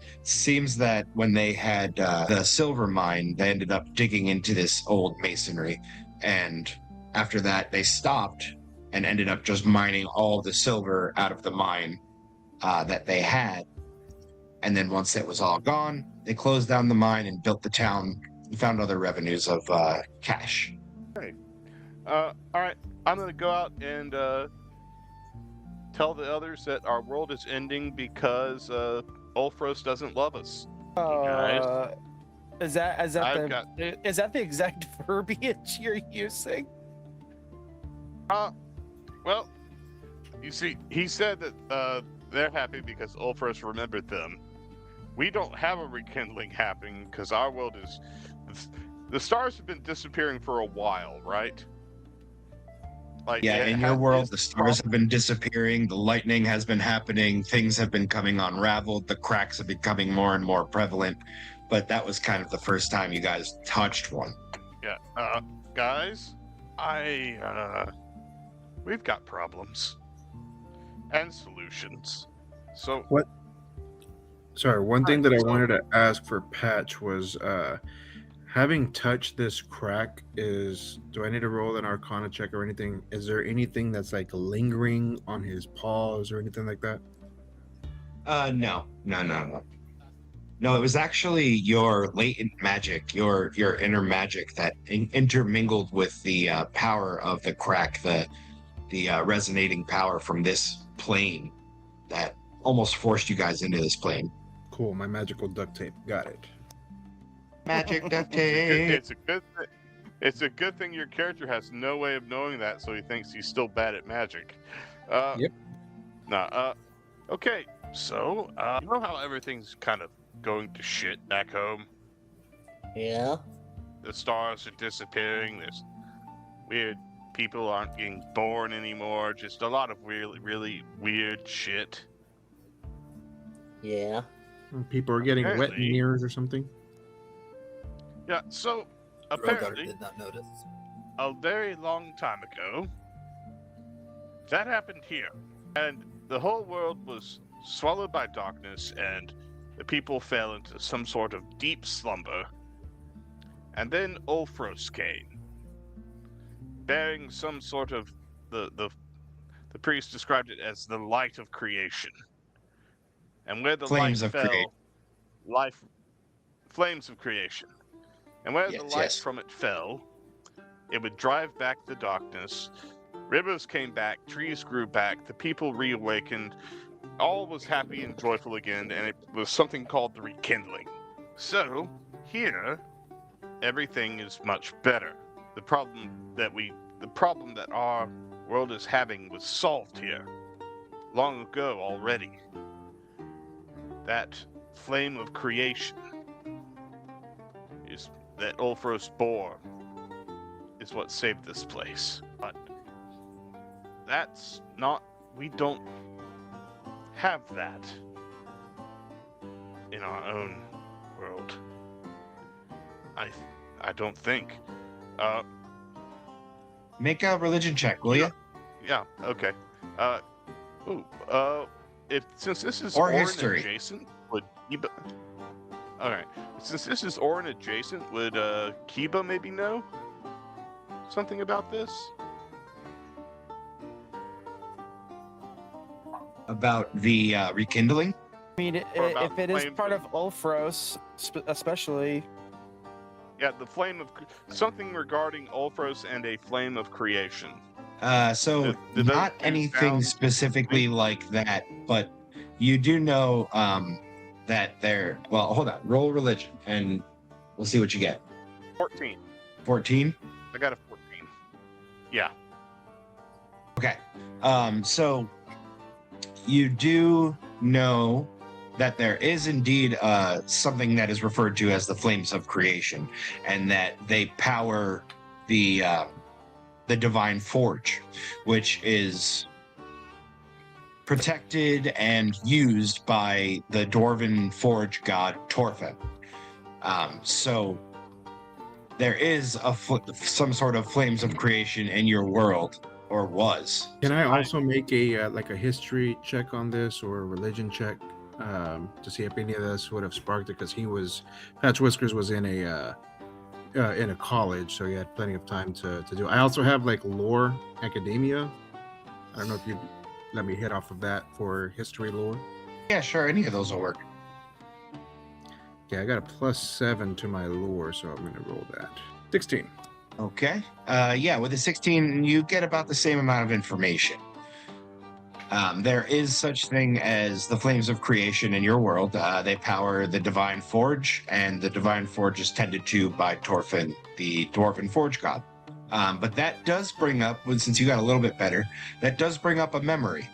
Speaker 1: It seems that when they had the silver mine, they ended up digging into this old masonry, and after that they stopped and ended up just mining all the silver out of the mine that they had. And then once it was all gone, they closed down the mine and built the town and found other revenues of cash.
Speaker 2: All right. I'm gonna go out and tell the others that our world is ending because Ulfros doesn't love us. Guys.
Speaker 5: Is that the exact verbiage you're using?
Speaker 2: Well, you see, he said that they're happy because Ulfros remembered them. We don't have a rekindling happening because our world is... The stars have been disappearing for a while, right? Like,
Speaker 1: Yeah, in your world, the stars have been disappearing, the lightning has been happening, things have been coming unraveled, the cracks have been becoming more and more prevalent, but that was kind of the first time you guys touched one.
Speaker 2: Yeah, guys, we've got problems. And solutions. So...
Speaker 4: What? Sorry, one thing that I wanted to ask for Patch was, having touched this crack, do I need to roll an Arcana check or anything? Is there anything that's like lingering on his paws or anything like that?
Speaker 1: No. No, it was actually your latent magic, your inner magic that intermingled with the power of the crack, the resonating power from this plane that almost forced you guys into this plane.
Speaker 4: Cool, my magical duct tape. Got it.
Speaker 1: Magic duct tape.
Speaker 2: It's a good thing your character has no way of knowing that, so he thinks he's still bad at magic.
Speaker 4: Yep.
Speaker 2: Okay, so, you know how everything's kind of going to shit back home?
Speaker 7: Yeah.
Speaker 2: The stars are disappearing, there's weird people aren't getting born anymore, just a lot of really, really weird shit.
Speaker 7: Yeah.
Speaker 4: People are getting wet in
Speaker 2: Apparently-
Speaker 4: the ears or something.
Speaker 2: Yeah, so,
Speaker 6: Rogar
Speaker 2: apparently,
Speaker 6: did not notice.
Speaker 2: a very long time ago, that happened here. And the whole world was swallowed by darkness, and the people fell into some sort of deep slumber. And then Ulfros came, bearing some sort of the priest described it as the light of creation. And where the
Speaker 1: Flames
Speaker 2: light
Speaker 1: of
Speaker 2: fell,
Speaker 1: creation.
Speaker 2: flames of creation. And where the
Speaker 1: Yes,
Speaker 2: light
Speaker 1: yes.
Speaker 2: from it fell, it would drive back the darkness. Rivers came back, trees grew back, the people reawakened, all was happy and joyful again, and it was something called the rekindling. So, here, everything is much better. The problem that our world is having was solved here long ago already. That flame of creation is that Ulfros bore is what saved this place. But that's not, we don't have that in our own world. I don't think.
Speaker 1: Make a religion check, will you?
Speaker 2: Yeah, okay. Since this is
Speaker 1: Or
Speaker 2: Orin
Speaker 1: history.
Speaker 2: adjacent, would Kiba... Alright. Since this is Orin adjacent, would Kiba maybe know something about this?
Speaker 1: About the rekindling?
Speaker 5: I mean,
Speaker 2: Or about
Speaker 5: if it is
Speaker 2: flame-
Speaker 5: part of Ulfros, especially,
Speaker 2: Yeah, the flame of... Something regarding Ulfros and a flame of creation.
Speaker 1: So
Speaker 2: Did those
Speaker 1: not
Speaker 2: two
Speaker 1: anything
Speaker 2: sound-
Speaker 1: specifically like that, but you do know that they're... Well, hold on. Roll religion, and we'll see what you get.
Speaker 2: 14.
Speaker 1: 14?
Speaker 2: I got a 14. Yeah.
Speaker 1: Okay. So you do know that there is indeed something that is referred to as the flames of creation, and that they power the divine forge, which is protected and used by the dwarven forge god Torfin. So there is some sort of flames of creation in your world, or was.
Speaker 4: Can I also make a like a history check on this or a religion check to see if any of this would have sparked it? Because Patch Whiskers was in a college, so he had plenty of time to do. I also have like lore academia. I don't know if you'd let me hit off of that for history lore.
Speaker 1: Yeah, sure. Any of those will work.
Speaker 4: Okay, I got a +7 to my lore, so I'm gonna roll that. 16.
Speaker 1: Okay. Yeah, with a 16, you get about the same amount of information. There is such thing as the flames of creation in your world. They power the divine forge, and the divine forge is tended to by Torfin, the dwarven forge god. But that does bring up, since you got a little bit better, that does bring up a memory.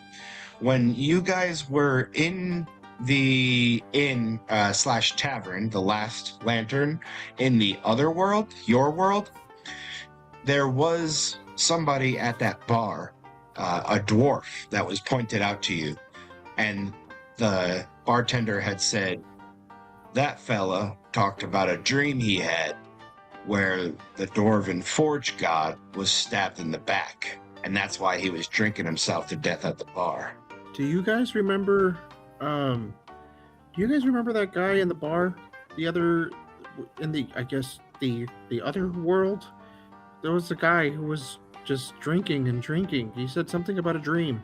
Speaker 1: When you guys were in the inn/tavern, the Last Lantern, in the other world, your world, there was somebody at that bar, a dwarf that was pointed out to you, and the bartender had said that fella talked about a dream he had where the dwarven forge god was stabbed in the back, and that's why he was drinking himself to death at the bar.
Speaker 4: Do you guys remember? Do you guys remember that guy in the bar? The other, in the the other world, there was a guy who was just drinking and drinking. He said something about a dream.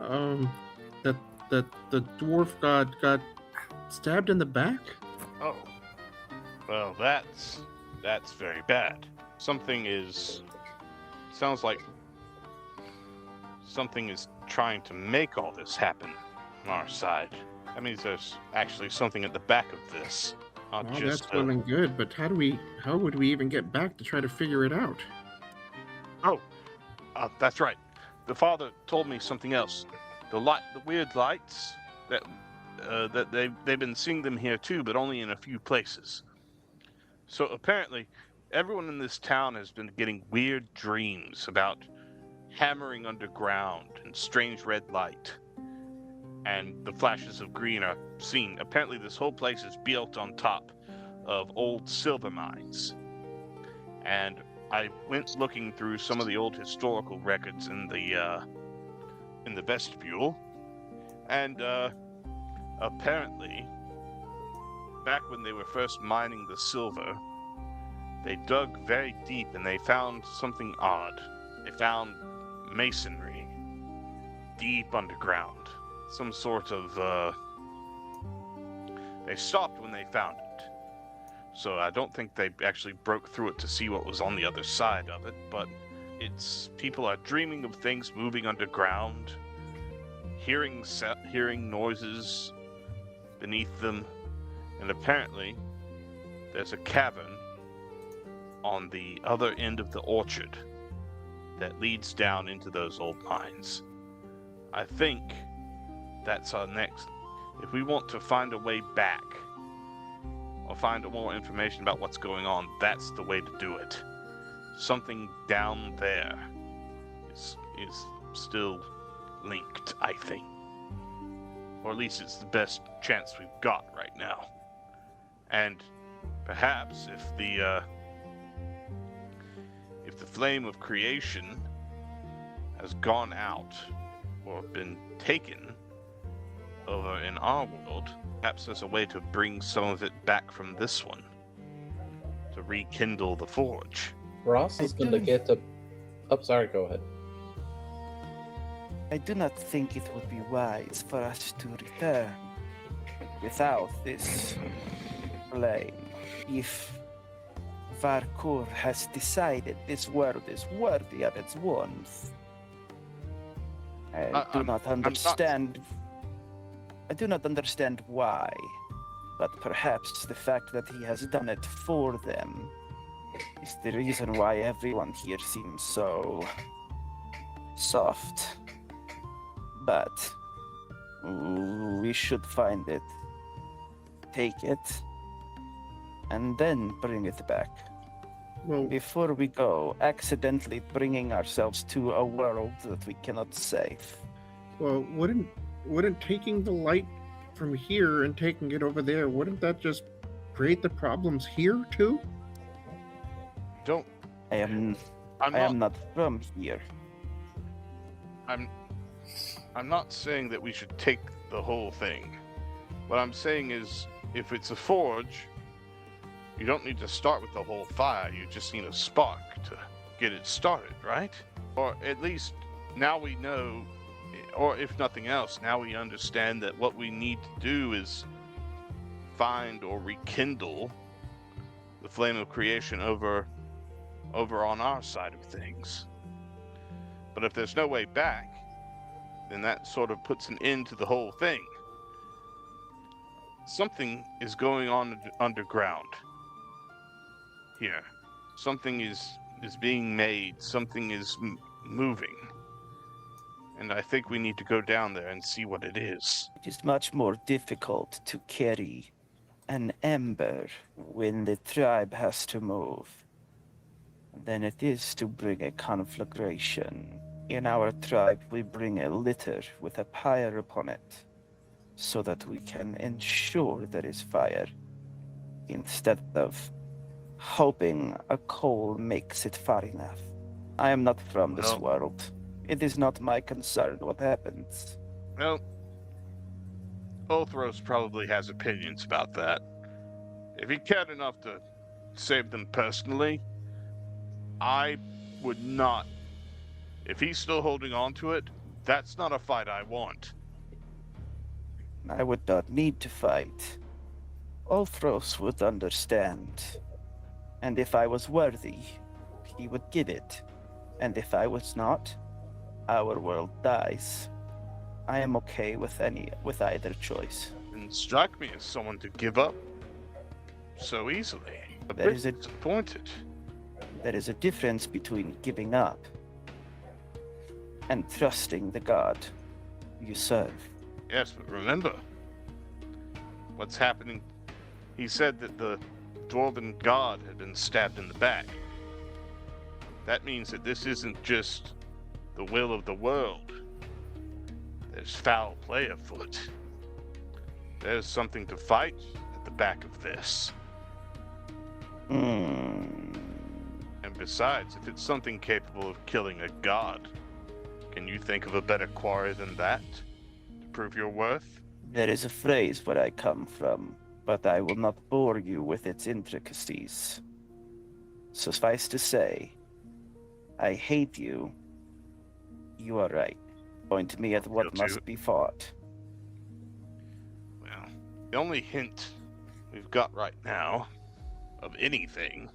Speaker 4: That the dwarf god got stabbed in the back.
Speaker 2: Oh. Well, that's very bad. Sounds like something is trying to make all this happen on our side. That means there's actually something at the back of this. Not
Speaker 4: Well,
Speaker 2: just
Speaker 4: that's well and good, but how would we even get back to try to figure it out?
Speaker 2: That's right. The father told me something else. The weird lights that they've been seeing them here too, but only in a few places. So apparently, everyone in this town has been getting weird dreams about hammering underground and strange red light, and the flashes of green are seen. Apparently, this whole place is built on top of old silver mines, and I went looking through some of the old historical records in the vestibule, and apparently, back when they were first mining the silver, they dug very deep and they found something odd. They found masonry deep underground. Some sort of, they stopped when they found it. So I don't think they actually broke through it to see what was on the other side of it, but people are dreaming of things moving underground, hearing noises beneath them, and apparently there's a cavern on the other end of the orchard that leads down into those old mines. I think that's our next. If we want to find a way back or find more information about what's going on, that's the way to do it. Something down there is still linked, I think. Or at least it's the best chance we've got right now. And perhaps if the flame of creation has gone out or been taken over in our world, perhaps there's a way to bring some of it back from this one to rekindle the forge.
Speaker 3: Ross is going to get a... Oh, sorry, go ahead.
Speaker 5: I do not think it would be wise for us to return without this flame. If Varkur has decided this world is worthy of its warmth, I do not understand why, but perhaps the fact that he has done it for them is the reason why everyone here seems so soft. But we should find it, take it, and then bring it back.
Speaker 4: Well,
Speaker 5: Before we go, accidentally bringing ourselves to a world that we cannot save.
Speaker 4: well, wouldn't taking the light from here and taking it over there, wouldn't that just create the problems here too?
Speaker 5: I am not from here.
Speaker 2: I'm not saying that we should take the whole thing. What I'm saying is, if it's a forge, you don't need to start with the whole fire. You just need a spark to get it started, right? Or at least now we know, or if nothing else, now we understand that what we need to do is find or rekindle the flame of creation over on our side of things. But if there's no way back, then that sort of puts an end to the whole thing. Something is going on underground here. Something is being made. Something is moving. And I think we need to go down there and see what it is.
Speaker 5: It is much more difficult to carry an ember when the tribe has to move than it is to bring a conflagration. In our tribe, we bring a litter with a pyre upon it, so that we can ensure there is fire, instead of hoping a coal makes it far enough. I am not from this world. It is not my concern what happens.
Speaker 2: Well, Othros probably has opinions about that. If he cared enough to save them personally, I would not. If he's still holding on to it, that's not a fight I want.
Speaker 5: I would not need to fight. Othros would understand. And if I was worthy, he would give it. And if I was not, our world dies. I am okay with either choice.
Speaker 2: And strike me as someone to give up so easily.
Speaker 5: There is
Speaker 2: disappointed.
Speaker 5: There is a difference between giving up and trusting the god you serve.
Speaker 2: Yes, but remember what's happening. He said that the dwarven god had been stabbed in the back. That means that this isn't just the will of the world. There's foul play afoot. There's something to fight at the back of this. And besides, if it's something capable of killing a god, can you think of a better quarry than that to prove your worth?
Speaker 5: There is a phrase where I come from, but I will not bore you with its intricacies. Suffice to say, I hate you. You are right. Point me at what must be fought.
Speaker 2: Well, the only hint we've got right now of anything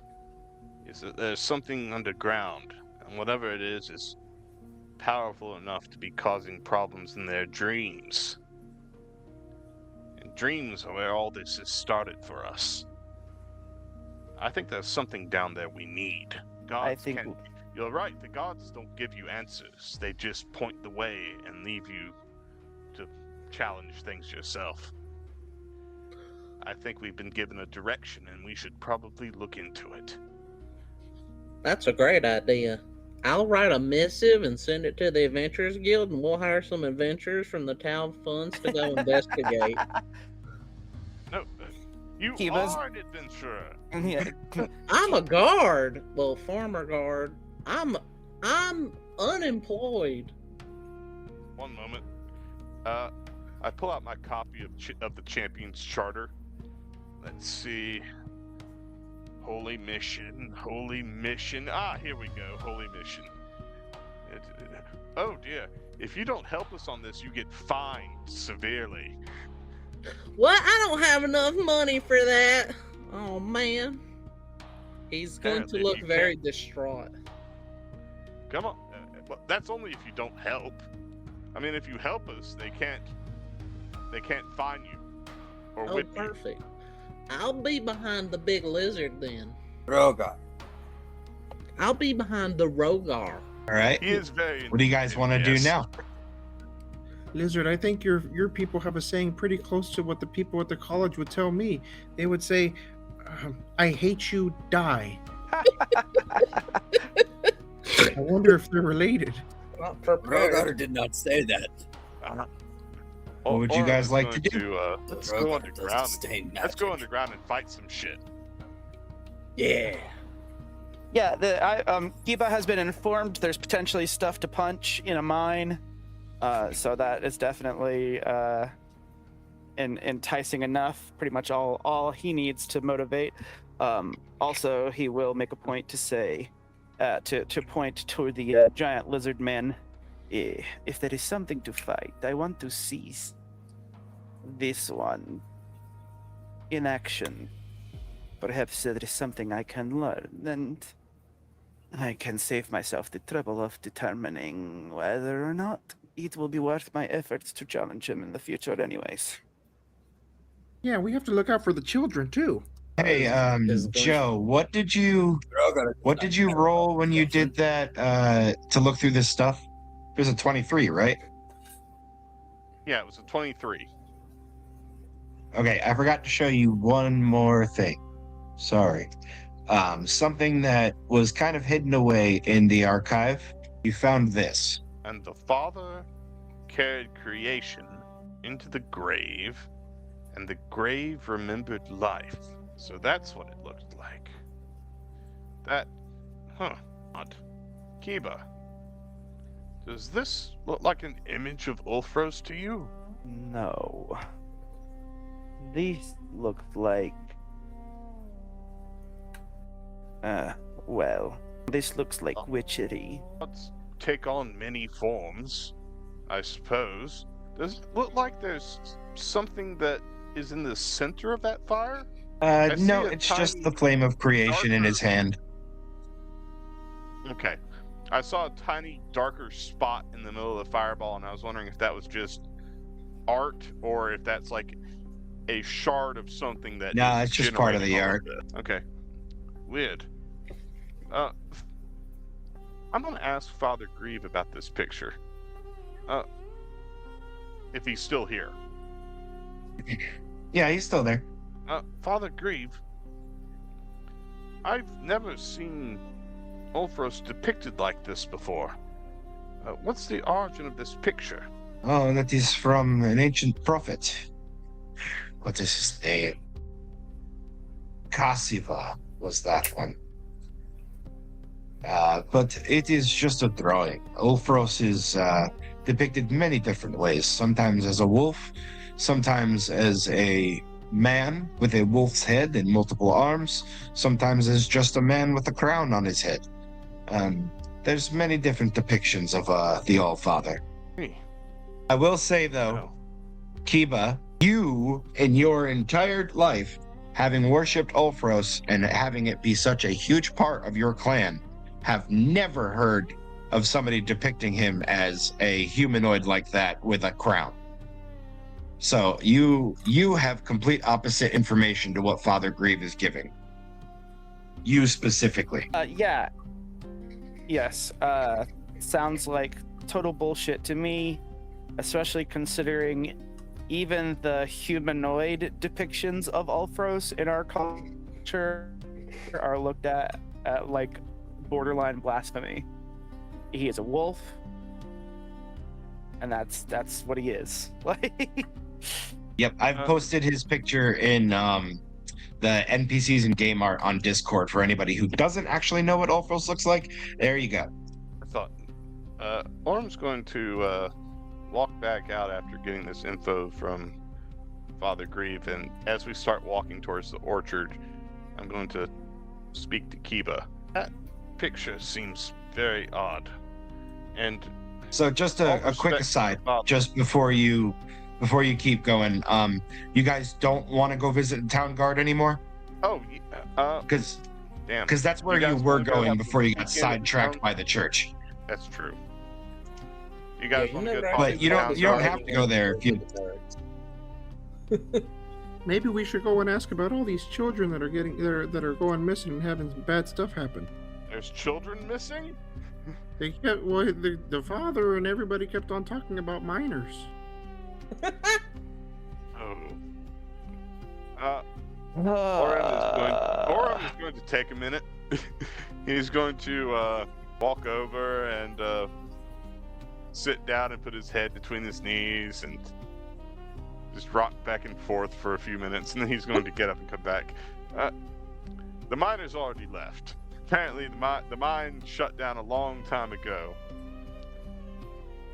Speaker 2: is that there's something underground, and whatever it is powerful enough to be causing problems in their dreams. And dreams are where all this has started for us. I think there's something down there we need. You're right, the gods don't give you answers. They just point the way and leave you to challenge things yourself. I think we've been given a direction and we should probably look into it.
Speaker 7: That's a great idea. I'll write a missive and send it to the Adventurers Guild, and we'll hire some adventurers from the town funds to go investigate.
Speaker 2: No, you
Speaker 5: Kiba's-
Speaker 2: are an adventurer.
Speaker 5: Yeah.
Speaker 7: I'm a guard. Well, former guard. I'm unemployed.
Speaker 2: One moment. I pull out my copy of the Champion's Charter. Let's see. Holy mission. Ah, here we go. Holy mission. Oh dear. If you don't help us on this, you get fined severely.
Speaker 7: What? I don't have enough money for that. Oh man. He's going to
Speaker 2: Apparently
Speaker 7: look
Speaker 2: you
Speaker 7: very
Speaker 2: can't.
Speaker 7: distraught.
Speaker 2: Come on. Well, that's only if you don't help. I mean, if you help us, they can't fine you or
Speaker 7: Oh,
Speaker 2: whip you.
Speaker 7: perfect. I'll be behind the big lizard then.
Speaker 6: Rogar.
Speaker 7: I'll be behind the Rogar.
Speaker 1: All right.
Speaker 2: He is very.
Speaker 1: What do you guys want to do
Speaker 2: yes.
Speaker 1: now?
Speaker 4: Lizard, I think your people have a saying pretty close to what the people at the college would tell me. They would say, "I hate you, die." I wonder if they're related.
Speaker 7: Not prepared.
Speaker 6: Rogar did not say that.
Speaker 1: What would you guys like to do?
Speaker 2: Let's
Speaker 6: Rogar
Speaker 2: go
Speaker 6: doesn't
Speaker 2: underground.
Speaker 6: sustain
Speaker 2: Let's go
Speaker 6: magic.
Speaker 2: underground and fight some shit.
Speaker 7: Yeah.
Speaker 5: Yeah, Kiba has been informed there's potentially stuff to punch in a mine, so that is definitely enticing enough. Pretty much all he needs to motivate. Also, he will make a point to say, to point toward the giant lizard men. If there is something to fight, I want to seize this one in action. Perhaps there is something I can learn, and I can save myself the trouble of determining whether or not it will be worth my efforts to challenge him in the future anyways.
Speaker 4: Yeah, we have to look out for the children too.
Speaker 1: Hey,
Speaker 7: Is going-
Speaker 1: Joe, what did you roll when you did that to look through this stuff? It was a 23, right?
Speaker 2: Yeah, it was a 23.
Speaker 1: Okay, I forgot to show you one more thing. Sorry. Something that was kind of hidden away in the archive. You found this.
Speaker 2: And the Father carried creation into the grave, and the grave remembered life. So that's what it looked like. Odd. Kiba, does this look like an image of Ulfros to you?
Speaker 5: No. These looked like... well, this looks like witchery.
Speaker 2: Gods take on many forms, I suppose. Does it look like there's something that is in the center of that fire? I see
Speaker 1: No,
Speaker 2: a
Speaker 1: it's just
Speaker 2: tiny
Speaker 1: the flame of creation in his hand.
Speaker 2: Okay. I saw a tiny darker spot in the middle of the fireball, and I was wondering if that was just art or if that's like a shard of something that
Speaker 1: No,
Speaker 2: is
Speaker 1: it's just part of the
Speaker 2: generating all of this. Okay. Weird. I'm gonna ask Father Grieve about this picture. If he's still here.
Speaker 1: Yeah, he's still there.
Speaker 2: Father Grieve, I've never seen Ulfros depicted like this before. What's the origin of this picture?
Speaker 1: Oh, that is from an ancient prophet. What is his name? Kasiva was that one. But it is just a drawing. Ulfros is depicted many different ways. Sometimes as a wolf, sometimes as a man with a wolf's head and multiple arms, sometimes as just a man with a crown on his head. There's many different depictions of the All-Father.
Speaker 2: Hey.
Speaker 1: I will say, though,
Speaker 2: Oh.
Speaker 1: Kiba, you, in your entire life, having worshipped Ulfros and having it be such a huge part of your clan, have never heard of somebody depicting him as a humanoid like that with a crown. So you have complete opposite information to what Father Grieve is giving. You specifically.
Speaker 5: Yeah. Yes. Sounds like total bullshit to me, especially considering even the humanoid depictions of Ulfros in our culture are looked at like borderline blasphemy. He is a wolf, and that's what he is. Like,
Speaker 1: Yep, I've posted his picture in the NPCs and game art on Discord for anybody who doesn't actually know what Ulfros looks like. There you go.
Speaker 2: I thought Orm's going to walk back out after getting this info from Father Grieve, and as we start walking towards the orchard, I'm going to speak to Kiba. That picture seems very odd. And
Speaker 1: So just a quick aside,
Speaker 2: Bob.
Speaker 1: just before you keep going, you guys don't want to go visit the town guard anymore?
Speaker 2: Because damn,
Speaker 1: Because that's where
Speaker 2: You
Speaker 1: you
Speaker 2: guys
Speaker 1: were
Speaker 2: wanna go
Speaker 1: going
Speaker 2: have
Speaker 1: before you got
Speaker 2: weekend in
Speaker 1: sidetracked
Speaker 2: town?
Speaker 1: by the church.
Speaker 2: that's true. You guys
Speaker 3: you
Speaker 2: want to
Speaker 3: never
Speaker 2: go
Speaker 3: actually
Speaker 1: But you don't-
Speaker 2: town
Speaker 1: you don't
Speaker 2: guard?
Speaker 1: have to go there if you-
Speaker 4: Maybe we should go and ask about all these children that are going missing and having bad stuff happen.
Speaker 2: There's children missing.
Speaker 4: They kept the father and everybody kept on talking about minors.
Speaker 2: Oh. Orem is going to take a minute. He's going to walk over and sit down and put his head between his knees and just rock back and forth for a few minutes, and then he's going to get up and come back. The miners already left. Apparently, the mine shut down a long time ago.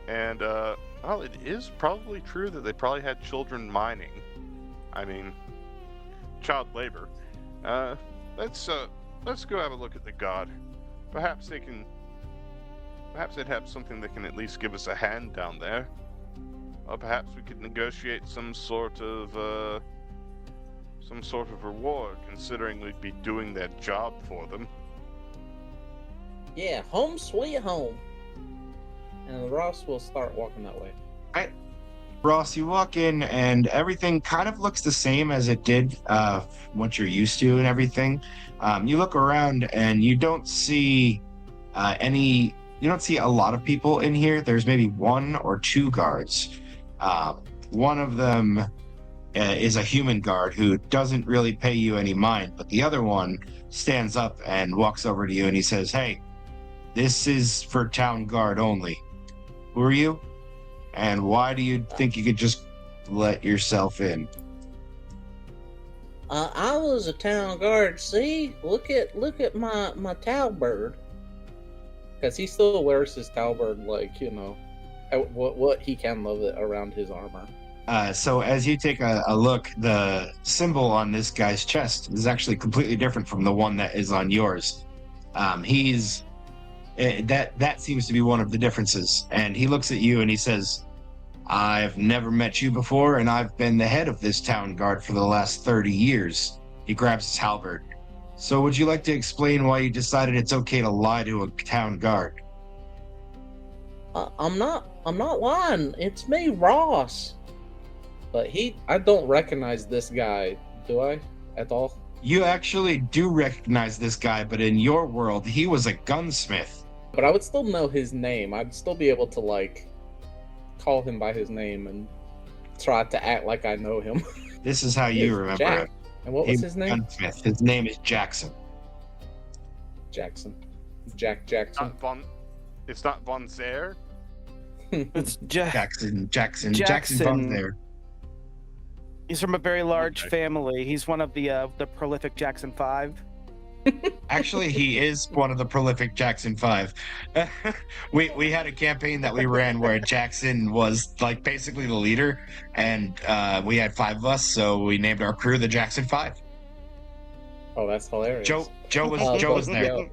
Speaker 2: And, well, it is probably true that they probably had children mining. I mean, child labor. Let's go have a look at the god. Perhaps they'd have something that can at least give us a hand down there. Or perhaps we could negotiate some sort of reward, considering we'd be doing their job for them.
Speaker 7: Yeah, home sweet home. And Ross will start walking that way.
Speaker 1: Ross, you walk in and everything kind of looks the same as it did what you're used to and everything. You look around and you don't see you don't see a lot of people in here. There's maybe one or two guards. One of them is a human guard who doesn't really pay you any mind, but the other one stands up and walks over to you and he says, "Hey, this is for town guard only. Who are you? And why do you think you could just let yourself in?"
Speaker 7: I was a town guard. See, look at my talbird. Because he still wears his talbird, like, you know, what he can of it around his armor.
Speaker 1: So as you take a look, the symbol on this guy's chest is actually completely different from the one that is on yours. That seems to be one of the differences. And he looks at you and he says, "I've never met you before, and I've been the head of this town guard for the last 30 years. He grabs his halberd. "So would you like to explain why you decided it's okay to lie to a town guard?"
Speaker 7: I'm not lying. It's me, Ross. But I don't recognize this guy, do I? At all?
Speaker 1: You actually do recognize this guy, but in your world, he was a gunsmith.
Speaker 7: But I would still know his name. I'd still be able to, like, call him by his name and try to act like I know him.
Speaker 1: This is how you remember
Speaker 7: Jack.
Speaker 1: him.
Speaker 7: And what
Speaker 1: He
Speaker 7: was
Speaker 1: was
Speaker 7: his
Speaker 1: a
Speaker 7: name?
Speaker 1: gunsmith. His name is Jackson.
Speaker 7: Jackson. Jack Jackson.
Speaker 2: It's not Von Zer.
Speaker 5: It's
Speaker 1: Jackson
Speaker 5: Jackson.
Speaker 1: from there.
Speaker 5: He's from a very large
Speaker 2: Okay.
Speaker 5: family. He's one of the prolific Jackson 5.
Speaker 1: Actually, he is one of the prolific Jackson 5. We had a campaign that we ran where Jackson was like basically the leader, and we had 5 of us, so we named our crew the Jackson 5.
Speaker 7: Oh, that's hilarious.
Speaker 1: Joe was
Speaker 7: but,
Speaker 1: there.
Speaker 7: yo,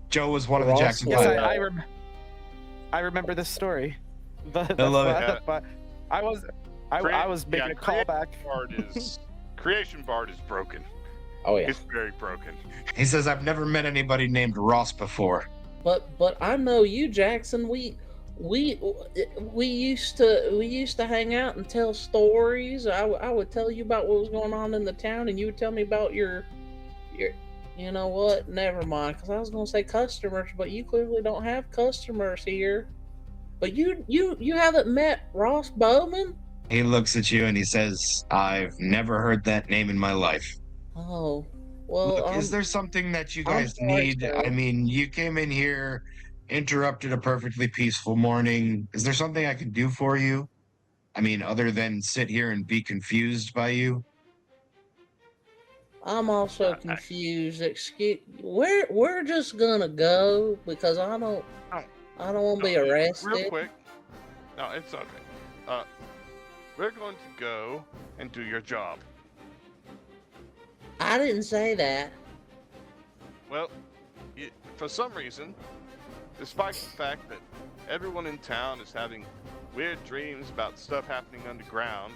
Speaker 1: Joe was one of the
Speaker 7: Ross
Speaker 1: Jackson
Speaker 7: was-
Speaker 5: Yes,
Speaker 1: 5.
Speaker 5: I remember this story. But
Speaker 1: I love
Speaker 5: I was making a callback.
Speaker 2: Guard is Creation Bard is broken.
Speaker 7: Oh yeah.
Speaker 2: It's very broken.
Speaker 1: He says, I've never met anybody named Ross before.
Speaker 7: But I know you, Jackson. We used to hang out and tell stories. I would tell you about what was going on in the town, and you would tell me about your you know what? Never mind, because I was gonna say customers, but you clearly don't have customers here. But you haven't met Ross Bowman?
Speaker 1: He looks at you and he says, I've never heard that name in my life.
Speaker 7: Oh, well,
Speaker 1: Look, is there something that you
Speaker 7: I'm
Speaker 1: guys
Speaker 7: sorry,
Speaker 1: need?
Speaker 7: sir.
Speaker 1: I mean, you came in here, interrupted a perfectly peaceful morning. Is there something I can do for you? I mean, other than sit here and be confused by you?
Speaker 7: I'm also confused. Excuse, we're just gonna go because I don't want to be arrested.
Speaker 2: Real quick. No, it's okay. We're going to go and do your job.
Speaker 7: I didn't say that.
Speaker 2: Well, for some reason, despite the fact that everyone in town is having weird dreams about stuff happening underground,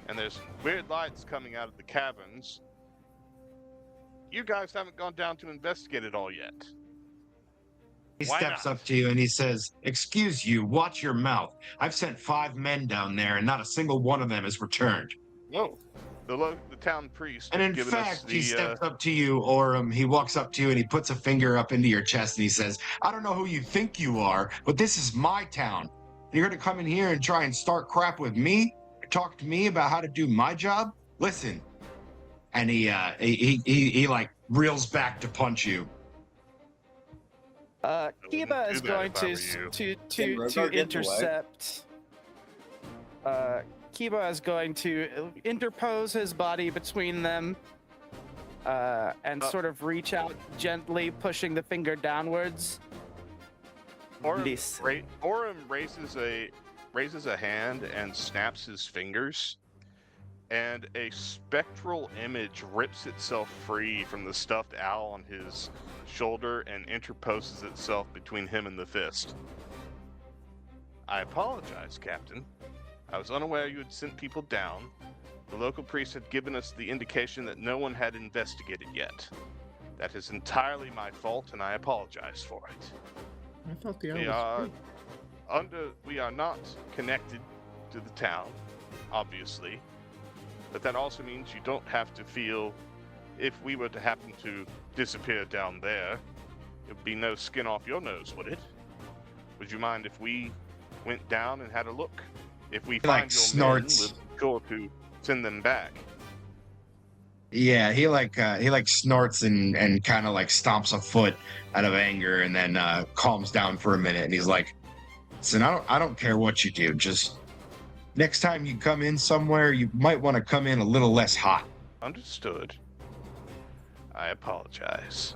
Speaker 2: and there's weird lights coming out of the caverns, you guys haven't gone down to investigate it all yet.
Speaker 1: He
Speaker 2: Why
Speaker 1: steps
Speaker 2: not?
Speaker 1: up to you and he says, excuse you, watch your mouth. I've sent 5 men down there and not a single one of them has returned.
Speaker 2: Whoa. The town priest
Speaker 1: And
Speaker 2: has
Speaker 1: in
Speaker 2: given us
Speaker 1: fact,
Speaker 2: the,
Speaker 1: he steps up to you, or he walks up to you and he puts a finger up into your chest and he says, I don't know who you think you are, but this is my town. You're going to come in here and try and start crap with me? Talk to me about how to do my job? Listen. And he like reels back to punch you.
Speaker 5: Kiba is
Speaker 2: do that
Speaker 5: going
Speaker 2: if I were you.
Speaker 6: Can Rogar
Speaker 5: to
Speaker 6: get in the way?
Speaker 5: intercept. Kiba is going to interpose his body between them, and sort of reach out gently, pushing the finger downwards. Listen.
Speaker 2: Orem raises a hand and snaps his fingers, and a spectral image rips itself free from the stuffed owl on his shoulder and interposes itself between him and the fist. I apologize, Captain. I was unaware you had sent people down. The local priest had given us the indication that no one had investigated yet. That is entirely my fault, and I apologize for it.
Speaker 4: I thought the
Speaker 2: We
Speaker 4: owl
Speaker 2: are
Speaker 4: was free.
Speaker 2: we are not connected to the town, obviously, but that also means you don't have to feel if we were to happen to disappear down there, it would be no skin off your nose, would it? Would you mind if we went down and had a look? If we find your
Speaker 1: snorts.
Speaker 2: men, we'll be sure to send them back.
Speaker 1: Yeah, he snorts and kind of like stomps a foot out of anger and then calms down for a minute and he's like, listen, I don't care what you do, just next time you come in somewhere, you might want to come in a little less hot.
Speaker 2: Understood. I apologize.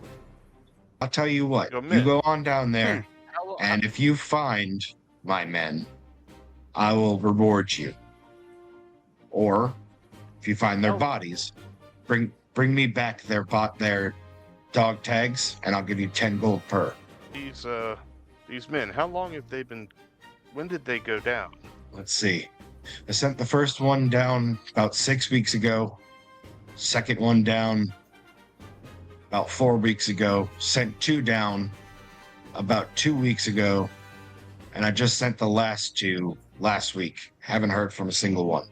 Speaker 1: I'll tell you what,
Speaker 2: Your
Speaker 1: you
Speaker 2: men.
Speaker 1: go on down there,
Speaker 2: How,
Speaker 1: and if you find my men, I will reward you. Or if you find their bodies, bring me back their dog tags, and I'll give you 10 gold per.
Speaker 2: these men, how long have they been? When did they go down?
Speaker 1: Let's see. I sent the first one down about 6 weeks ago. Second one down about 4 weeks ago. Sent 2 down about 2 weeks ago. And I just sent the last 2 last week. Haven't heard from a single one.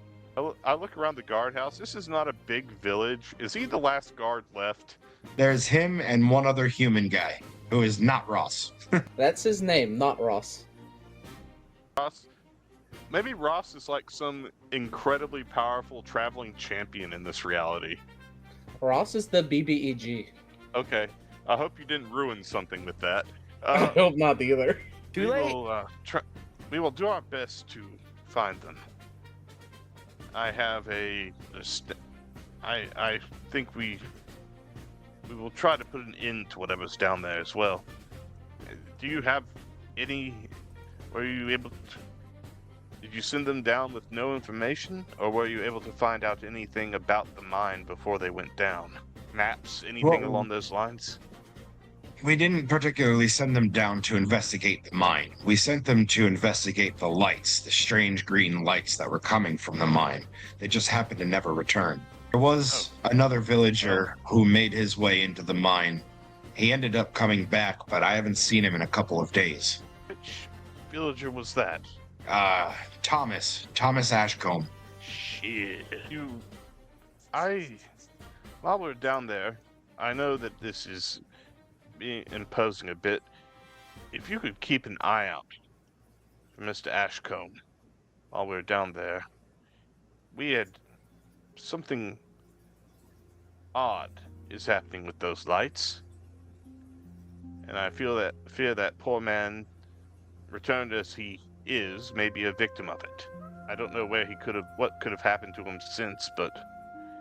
Speaker 2: I look around the guardhouse. This is not a big village. Is he the last guard left?
Speaker 1: There's him and one other human guy who is not Ross.
Speaker 7: That's his name, not Ross.
Speaker 2: Ross? Maybe Ross is like some incredibly powerful traveling champion in this reality.
Speaker 7: Ross is the BBEG.
Speaker 2: Okay. I hope you didn't ruin something with that.
Speaker 7: I hope not either.
Speaker 5: Too late.
Speaker 2: We will do our best to find them. I have I think we will try to put an end to whatever's down there as well. Do you have any? Were you able to? Did you send them down with no information, or were you able to find out anything about the mine before they went down? Maps, anything
Speaker 1: Well,
Speaker 2: along those lines?
Speaker 1: We didn't particularly send them down to investigate the mine. We sent them to investigate the lights, the strange green lights that were coming from the mine. They just happened to never return. There was another villager who made his way into the mine. He ended up coming back, but I haven't seen him in a couple of days.
Speaker 2: Which villager was that?
Speaker 1: Thomas Ashcombe.
Speaker 2: Shit. While we're down there, I know that this is imposing a bit. If you could keep an eye out for Mr. Ashcombe while we're down there, we had something odd is happening with those lights, and I fear that poor man, returned as he is, may be a victim of it. I don't know what could have happened to him since, but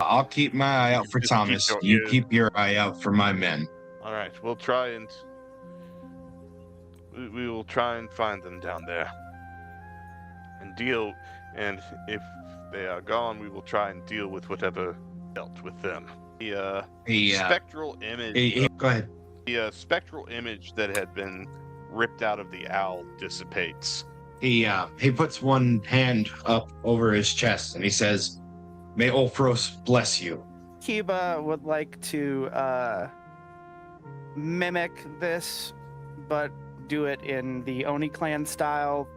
Speaker 1: I'll keep my eye out for
Speaker 2: Just keep
Speaker 1: Thomas.
Speaker 2: your
Speaker 1: You
Speaker 2: ears-
Speaker 1: keep your eye out for my men.
Speaker 2: all right, we'll try and we will try and find them down there and deal. And if they are gone, we will try and deal with whatever dealt with them. The spectral image.
Speaker 1: Go ahead.
Speaker 2: The spectral image that had been ripped out of the owl dissipates.
Speaker 1: He puts one hand up over his chest and he says, "May Ulfros bless you."
Speaker 5: Kiba would like to mimic this, but do it in the Oni clan style,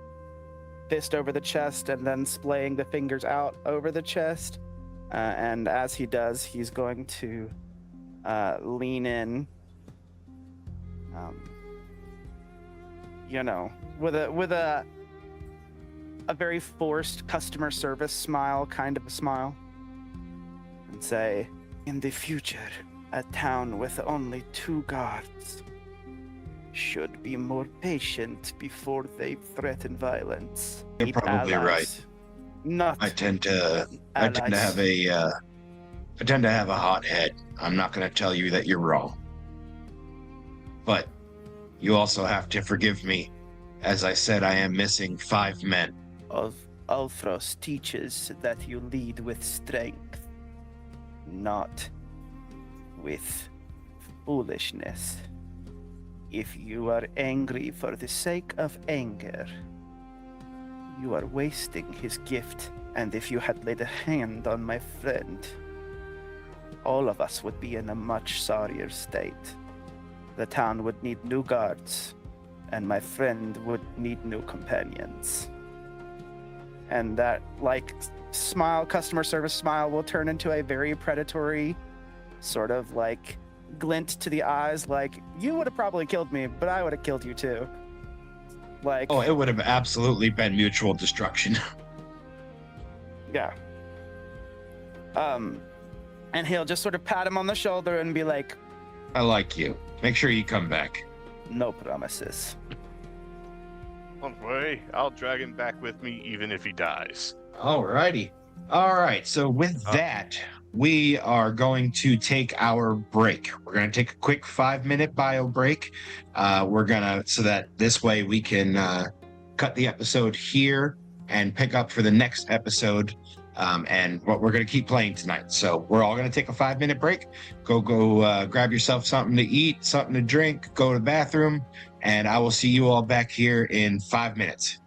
Speaker 5: fist over the chest and then splaying the fingers out over the chest. And as he does, he's going to lean in, with a very forced customer service smile, kind of a smile, and say, "In the future, a town with only 2 guards should be more patient before they threaten violence.
Speaker 1: You're
Speaker 5: Need
Speaker 1: probably
Speaker 5: allies, Not
Speaker 1: I tend to
Speaker 5: allies."
Speaker 1: have a hot head. I'm not going to tell you that you're wrong. But you also have to forgive me. As I said, I am missing 5 men.
Speaker 5: Ulfros teaches that you lead with strength, not with foolishness. If you are angry for the sake of anger, you are wasting his gift. And if you had laid a hand on my friend, all of us would be in a much sorrier state. The town would need new guards, and my friend would need new companions. And that, smile, customer service smile, will turn into a very predatory, sort of glint to the eyes, you would have probably killed me, but I would have killed you too.
Speaker 1: It would have absolutely been mutual destruction.
Speaker 5: Yeah. And he'll just sort of pat him on the shoulder and be like,
Speaker 1: I like you. Make sure you come back.
Speaker 5: "No promises."
Speaker 2: Don't worry, I'll drag him back with me even if he dies.
Speaker 1: Alrighty. All right. So with that, we are going to take our break. We're going to take a quick 5-minute bio break. So that this way we can cut the episode here and pick up for the next episode. And what we're going to keep playing tonight. So we're all going to take a 5-minute break. Go grab yourself something to eat, something to drink, go to the bathroom, and I will see you all back here in 5 minutes.